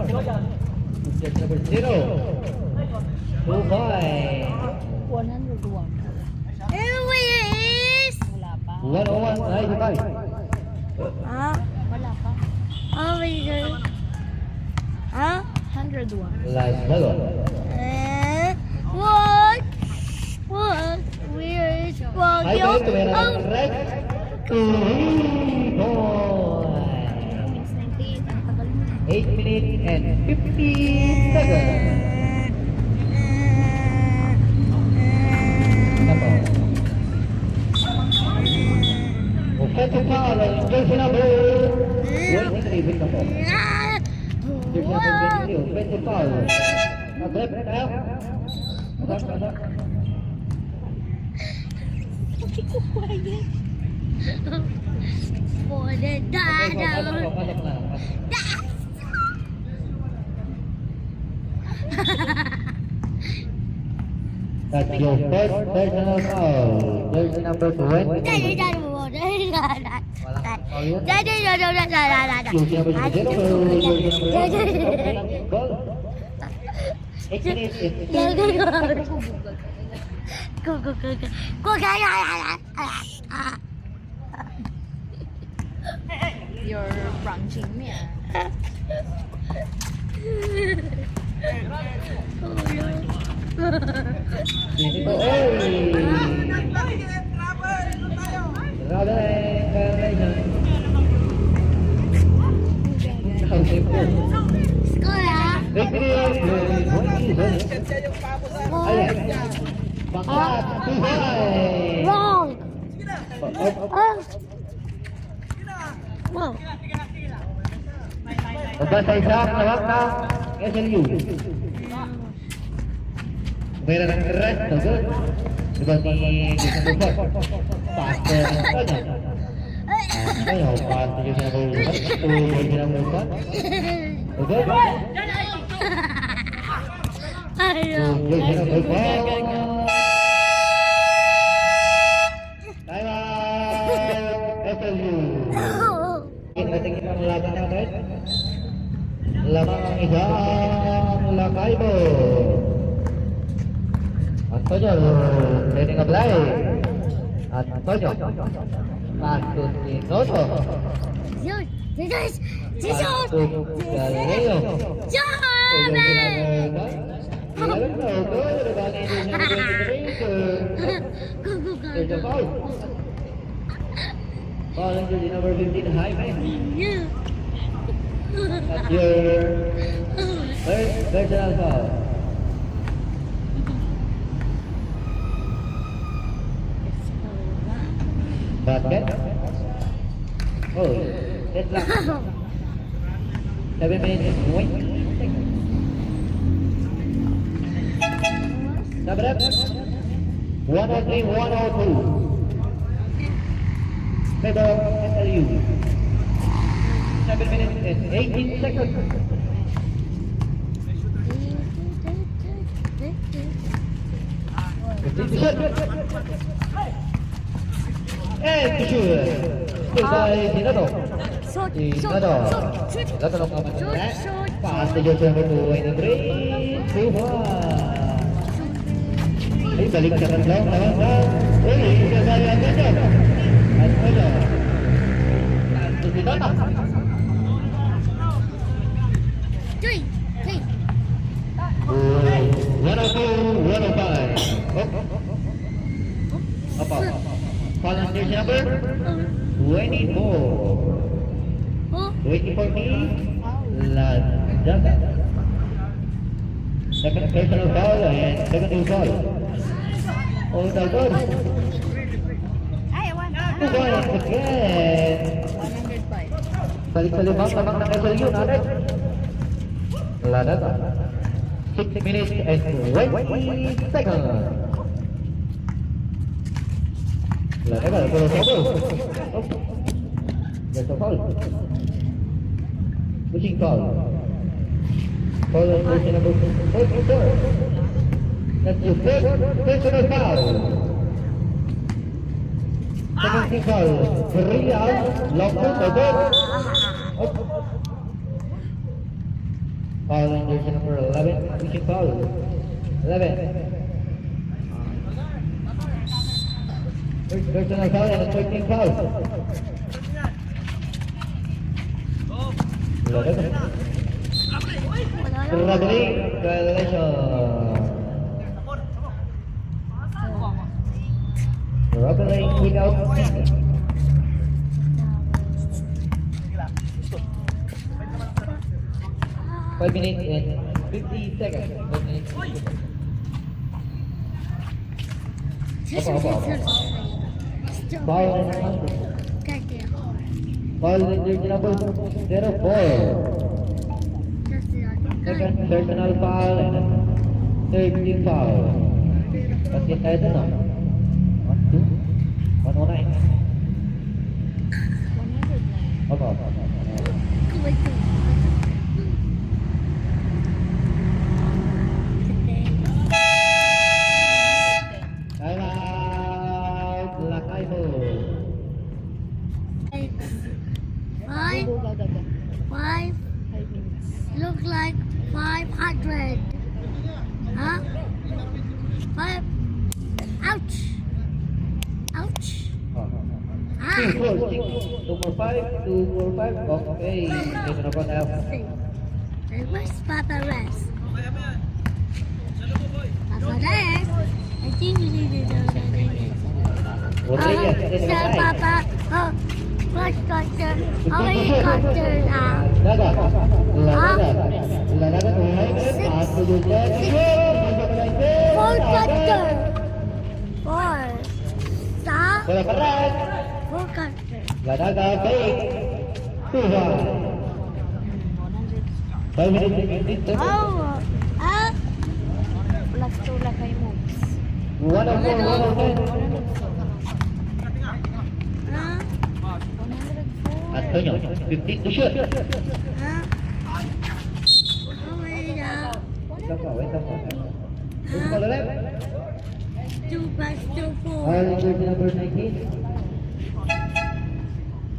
Jersey number 0. 2 points. 101. Anyways. Wala pa. 101, 95. Huh? Wala pa. Oh my god. Huh? 101. Last hello. What? What? Where is Jaime, Wagyu? tumira Oh. ng red. 3 points. 98. Ang tagal mo. 8 minutes and 50 seconds. Nako. Offensive foul on jersey number 23. Wait na po. Jersey number 23. Offensive foul. Nag-rep na tayo. Nag-rep. For the dado. Pasok na. That's your first personal foul. Jersey number 20. Daddy, daddy, daddy, daddy, daddy, Jersey number 0. Goal. 8 minutes and Go, go, go, go. Go, go, You're branching me ah. Wrong. Whoa. Basta isang lawak ng SLU. Meron ng rest, no good. Diba ni Jason Buford? Faster ng kanya. Ayaw, faster yung sinabukan. Tuloy sinabukan. No good. Ayaw. Tuloy sinabukan. Time SLU. Ating isang laban natin. Laban ang isang lakaibo. Antonio, training a play. Antonio. Pass to Tinoto. Jesus! Jesus! Pass Jesus! to Galileo. There's a foul. Ball into the number 15 Jaime. That's your first personal foul. Basket. Oh, that's luck. 7 minutes and 20 seconds. Number up. 103, 102. Favor SLU. 7 minutes and 18 seconds. And to shoot. Still by Tinoto. Tinoto. Tinoto ng kapan ng net. Pass to Joseph to 23. 2-1. Ay, balik sa kanlaw. Uy, isa sa iyo ang ganyan. Antonio. Pass to Tinoto. 102, 105. Apa? Volunteer number 24. 24 ni Lajaga. Second personal foul and second team foul. Oh, no good. Two points again. Balik sa limang lamang ng SLU natin. Lajaga. 6 minutes and 20 seconds. Lajaga, pero foul. There's a foul. Pushing foul. Foul on person number 44. That's your first personal foul. Second team foul. Real, long foot, over. Foul on person number 11. Pushing foul. 11. First personal foul and a 13 foul. Struggling violation. Struggling without. 5 minutes and 50 seconds. 5 minutes. Foul and foul in jersey number 04. Second personal foul and third team foul. Basket tayo dun, no? 1, 2, 109. Opo. Time out! Lakaibo. 5 look like 500. Huh? 5. Ouch. Ouch. Ah. 246. 245. 245. Okay. Ito na po tayo. Where's Papa Rest? Papa Rest? I think you need to do Rodriguez. Papa. Oh. Helicopter, helicopter now. Laga. Laga. Pass to Joseph. Helicopter. 4. Stop. Bola keras. Helicopter. Laga baik. 2-1. 5 minutes remaining. Oh, ah, Plus 2 lang kayo moves. 104, 110. ah, 104. Antonio, 15 to shoot. ah. Oh my God. Wait lang po. Push to the left. 2 plus 2, 4. All in jersey number 19.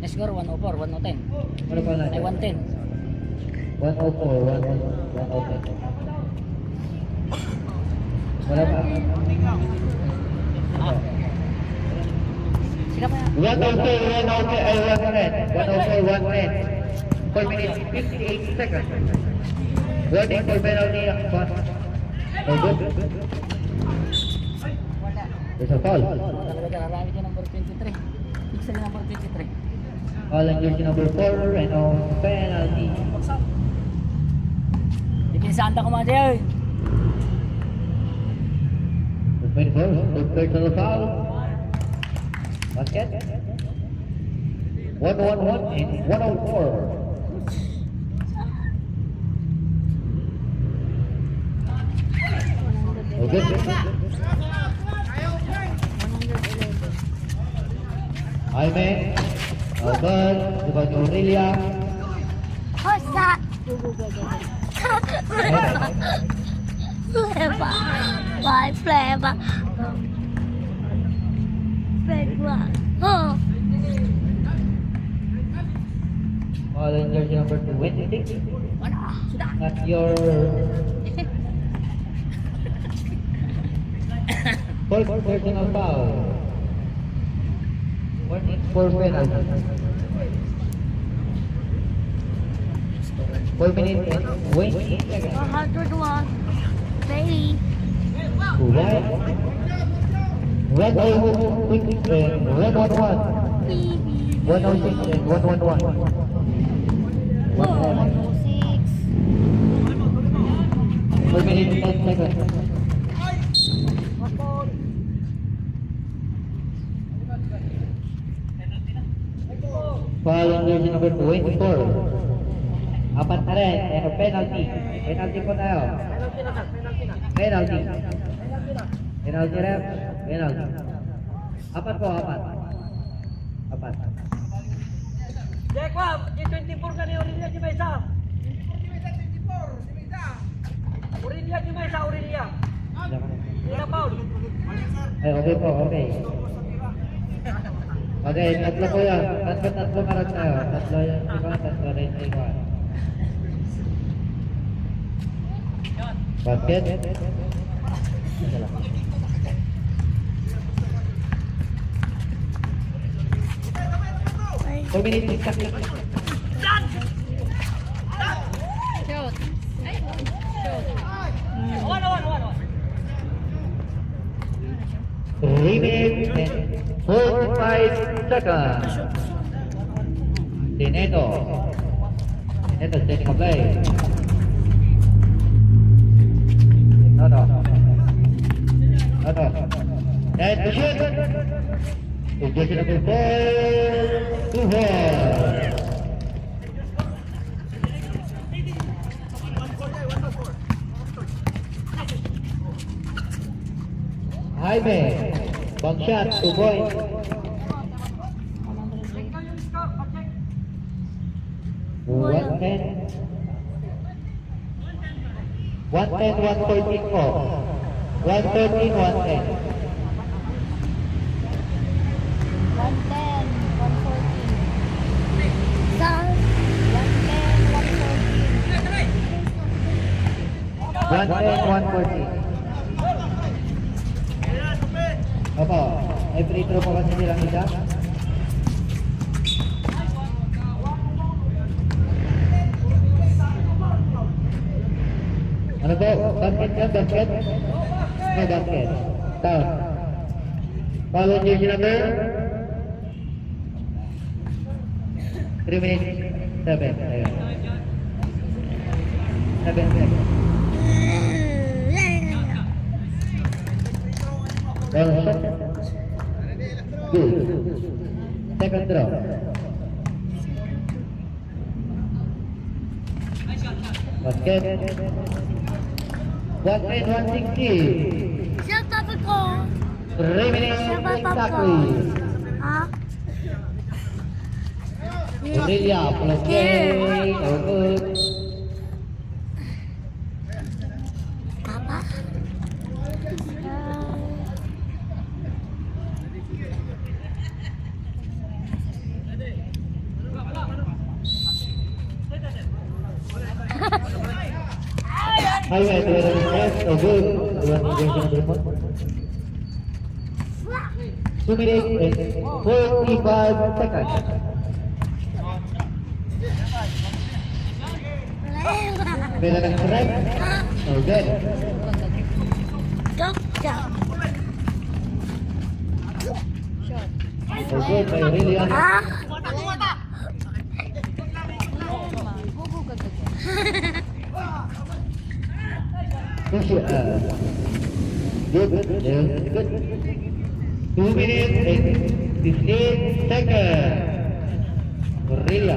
Next score, 104, 110. Ano pa Ay, natin? 110. 104, 110. Wala pa. Sika pa yan. 104, 110, ay 110. 104, 110. 4 minutes, 58 seconds. Warning for penalty. Oh, good. There's a foul. Talaga dyan, rarami dyan number 23. Pixel number 23. Foul on jersey number 4 and no penalty. Ikinsanda ko mga dyan. 24, third personal foul. Basket. 111 and 104. Okay. Jaime, Albert, Ivan Aurelia. Hosa. Fleva. Vai, fleva. Fleva. Oh. All in jersey number 26. Not your fourth personal foul. 4 penalty. 4 minutes and 20 seconds. 101. Baby. Right. Red 106 and red 11. Baby. 106 and 111. 106. 4 minutes and 10 seconds. Foul on jersey number 24. Apat na rin, and a penalty. Penalty po tayo. Penalty. Penalty ref. Penalty. Apat po, apat. Apat. Jack, wag! G24 ka ni Aurelia di Mesa. Aurelia di Mesa, Aurelia. Hindi na foul. Ay, okay po, okay. Okay, tatlo po yan. Tatlo karat tayo. Tatlo yan. Iba, tatlo rin. Iba. Basket. Isa lang. Four minutes, exactly. Shoot. Ay, shoot. Awan. 3 minutes and 45 seconds. Tineto. Tineto taking a play. No. And the shoot. It's just number 4 to 4. Jaime, bang shot, 2 points. 110. 114 po. 113, 110. 110, 114. Saan? 110, 114. 110, 114. Opo, may free throw po kasi nilang isa. Ano po? Basket yan? Basket? No, basket. Down. Follow jersey number 3 minutes 7. Ayun. 7 seconds. Good. Second draw. Basket. 160. Siya tapos ko. 3 minutes Siya ba tapos ko? exactly. Ha? Aurelia, plus game. No good. Papa? Highway, 2 no good. 2 minutes and 45 seconds. Bela ng strike. No good. Jump, jump. No good by Aurelia. Ha? Push it. Good. Yes, good. 2 minutes and 15 seconds. Aurelia.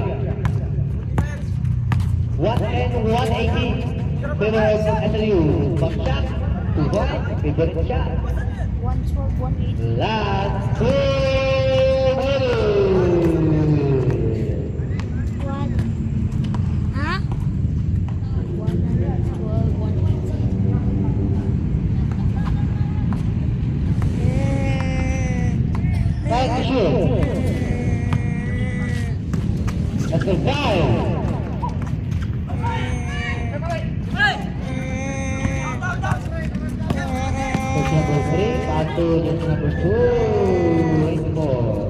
1 and 180. Favorite SLU. Back shot. 2 points. Favorite shot. 112, 180. Last 2 minutes. One. Ha? 112, 180. Nice to shoot. That's the time. Coach number 3, pass to coach number 2. 84.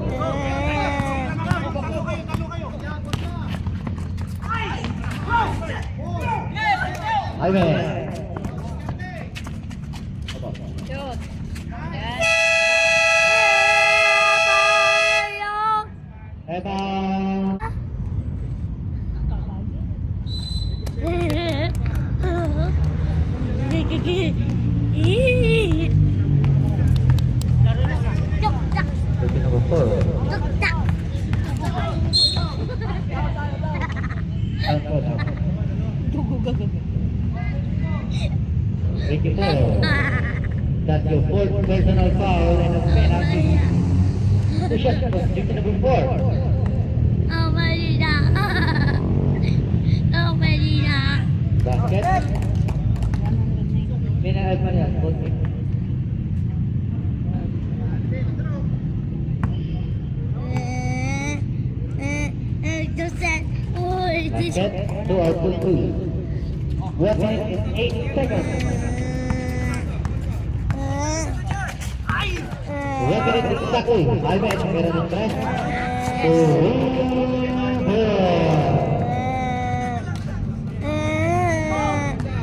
Jaime. Shoot. Emma. Coach number 4. Thank you, sir. That's your fourth personal foul and a penalty. The shot was due to number 4. Oh, Marina. Oh, Marina. Basket. Mina Almanias, both teams. Joseph. Oh, this. Basket, 2 out to 2. 1 minute and 8 seconds. 1 minute exactly. Jaime, meron ng stress.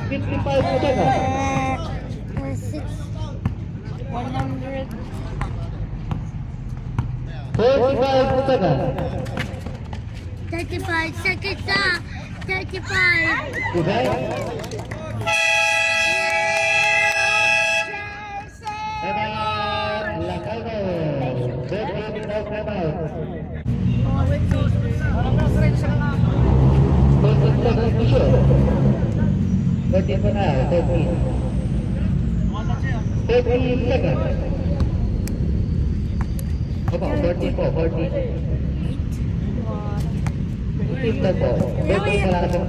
55 seconds. 100. 45 seconds. 35 seconds. 35. Okay? Timeout. Lacaldo. Third minute now timeout. 13 seconds to shoot. 13 pa na. 13. 13 seconds. Opo, 14 po. 14. 15 na po. 13 pa lang ang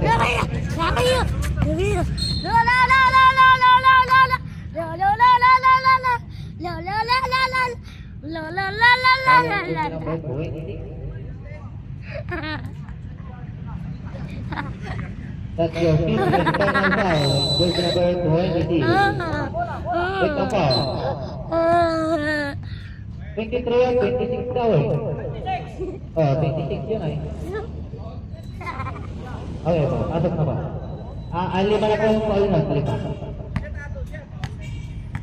That's your fifth and final foul. Goes to number 20. Wait na foul. 23 at 26 daw eh. Oh, 26 yun eh. Okay po, pasok na ba? Lima na po yung foul na, lima.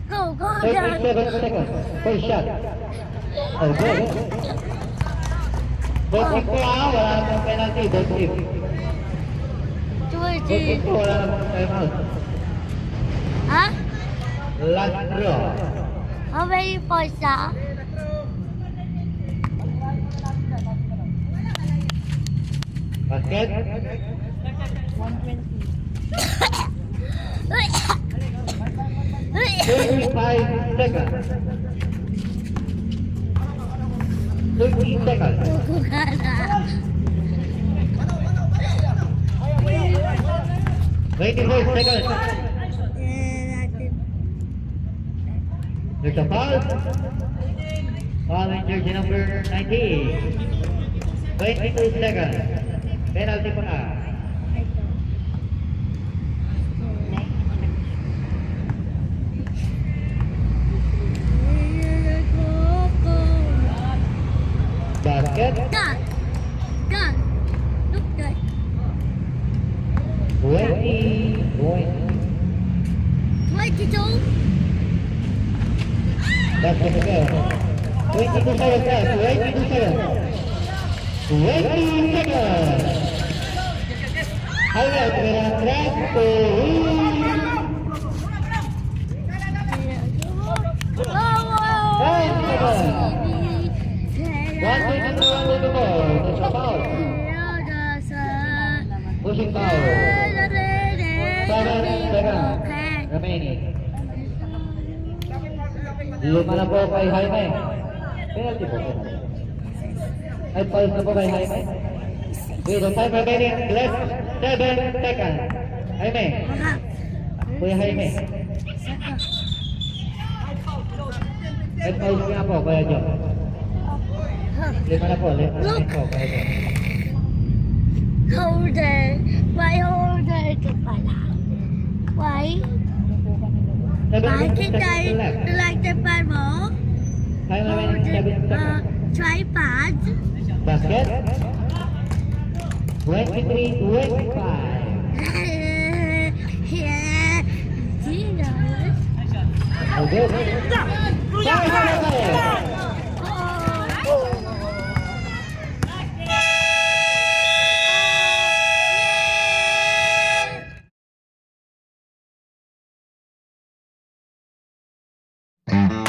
Go, go, 37 seconds. First shot. Oh, good. Don't kick po wala namang penalty, don't kick. Don't kick po, wala namang timeout. Ha? Last draw. How many points ah? Basket. 120. 35 seconds. 30 seconds. Kukukala. 24 seconds. There's a foul. Foul in jersey number 19. 22 seconds. Penalty pa na. Basket. Done. Done. Look good. 20 points. 22. Basket again. 22 seconds left. 22 seconds. 20 seconds. Highlight merah track to One to the ball. There's a foul. Pushing foul. 7 seconds remaining. Lima na po kay Jaime. Penalty po. Ay, pulse na po kay Jaime. With the time remaining, left 7 seconds. Jaime. Kuya Jaime. Ay, pulse nga po, Kuya Joe. Lima na po, lima na po, Kuya Joe. Holder. Why holder ka pala? Why? 7 Bakit tayo seconds left. like the mo? Time remaining 7 seconds. Tripod? Basket. 23-25. Yeah. Jesus. Okay. Oh.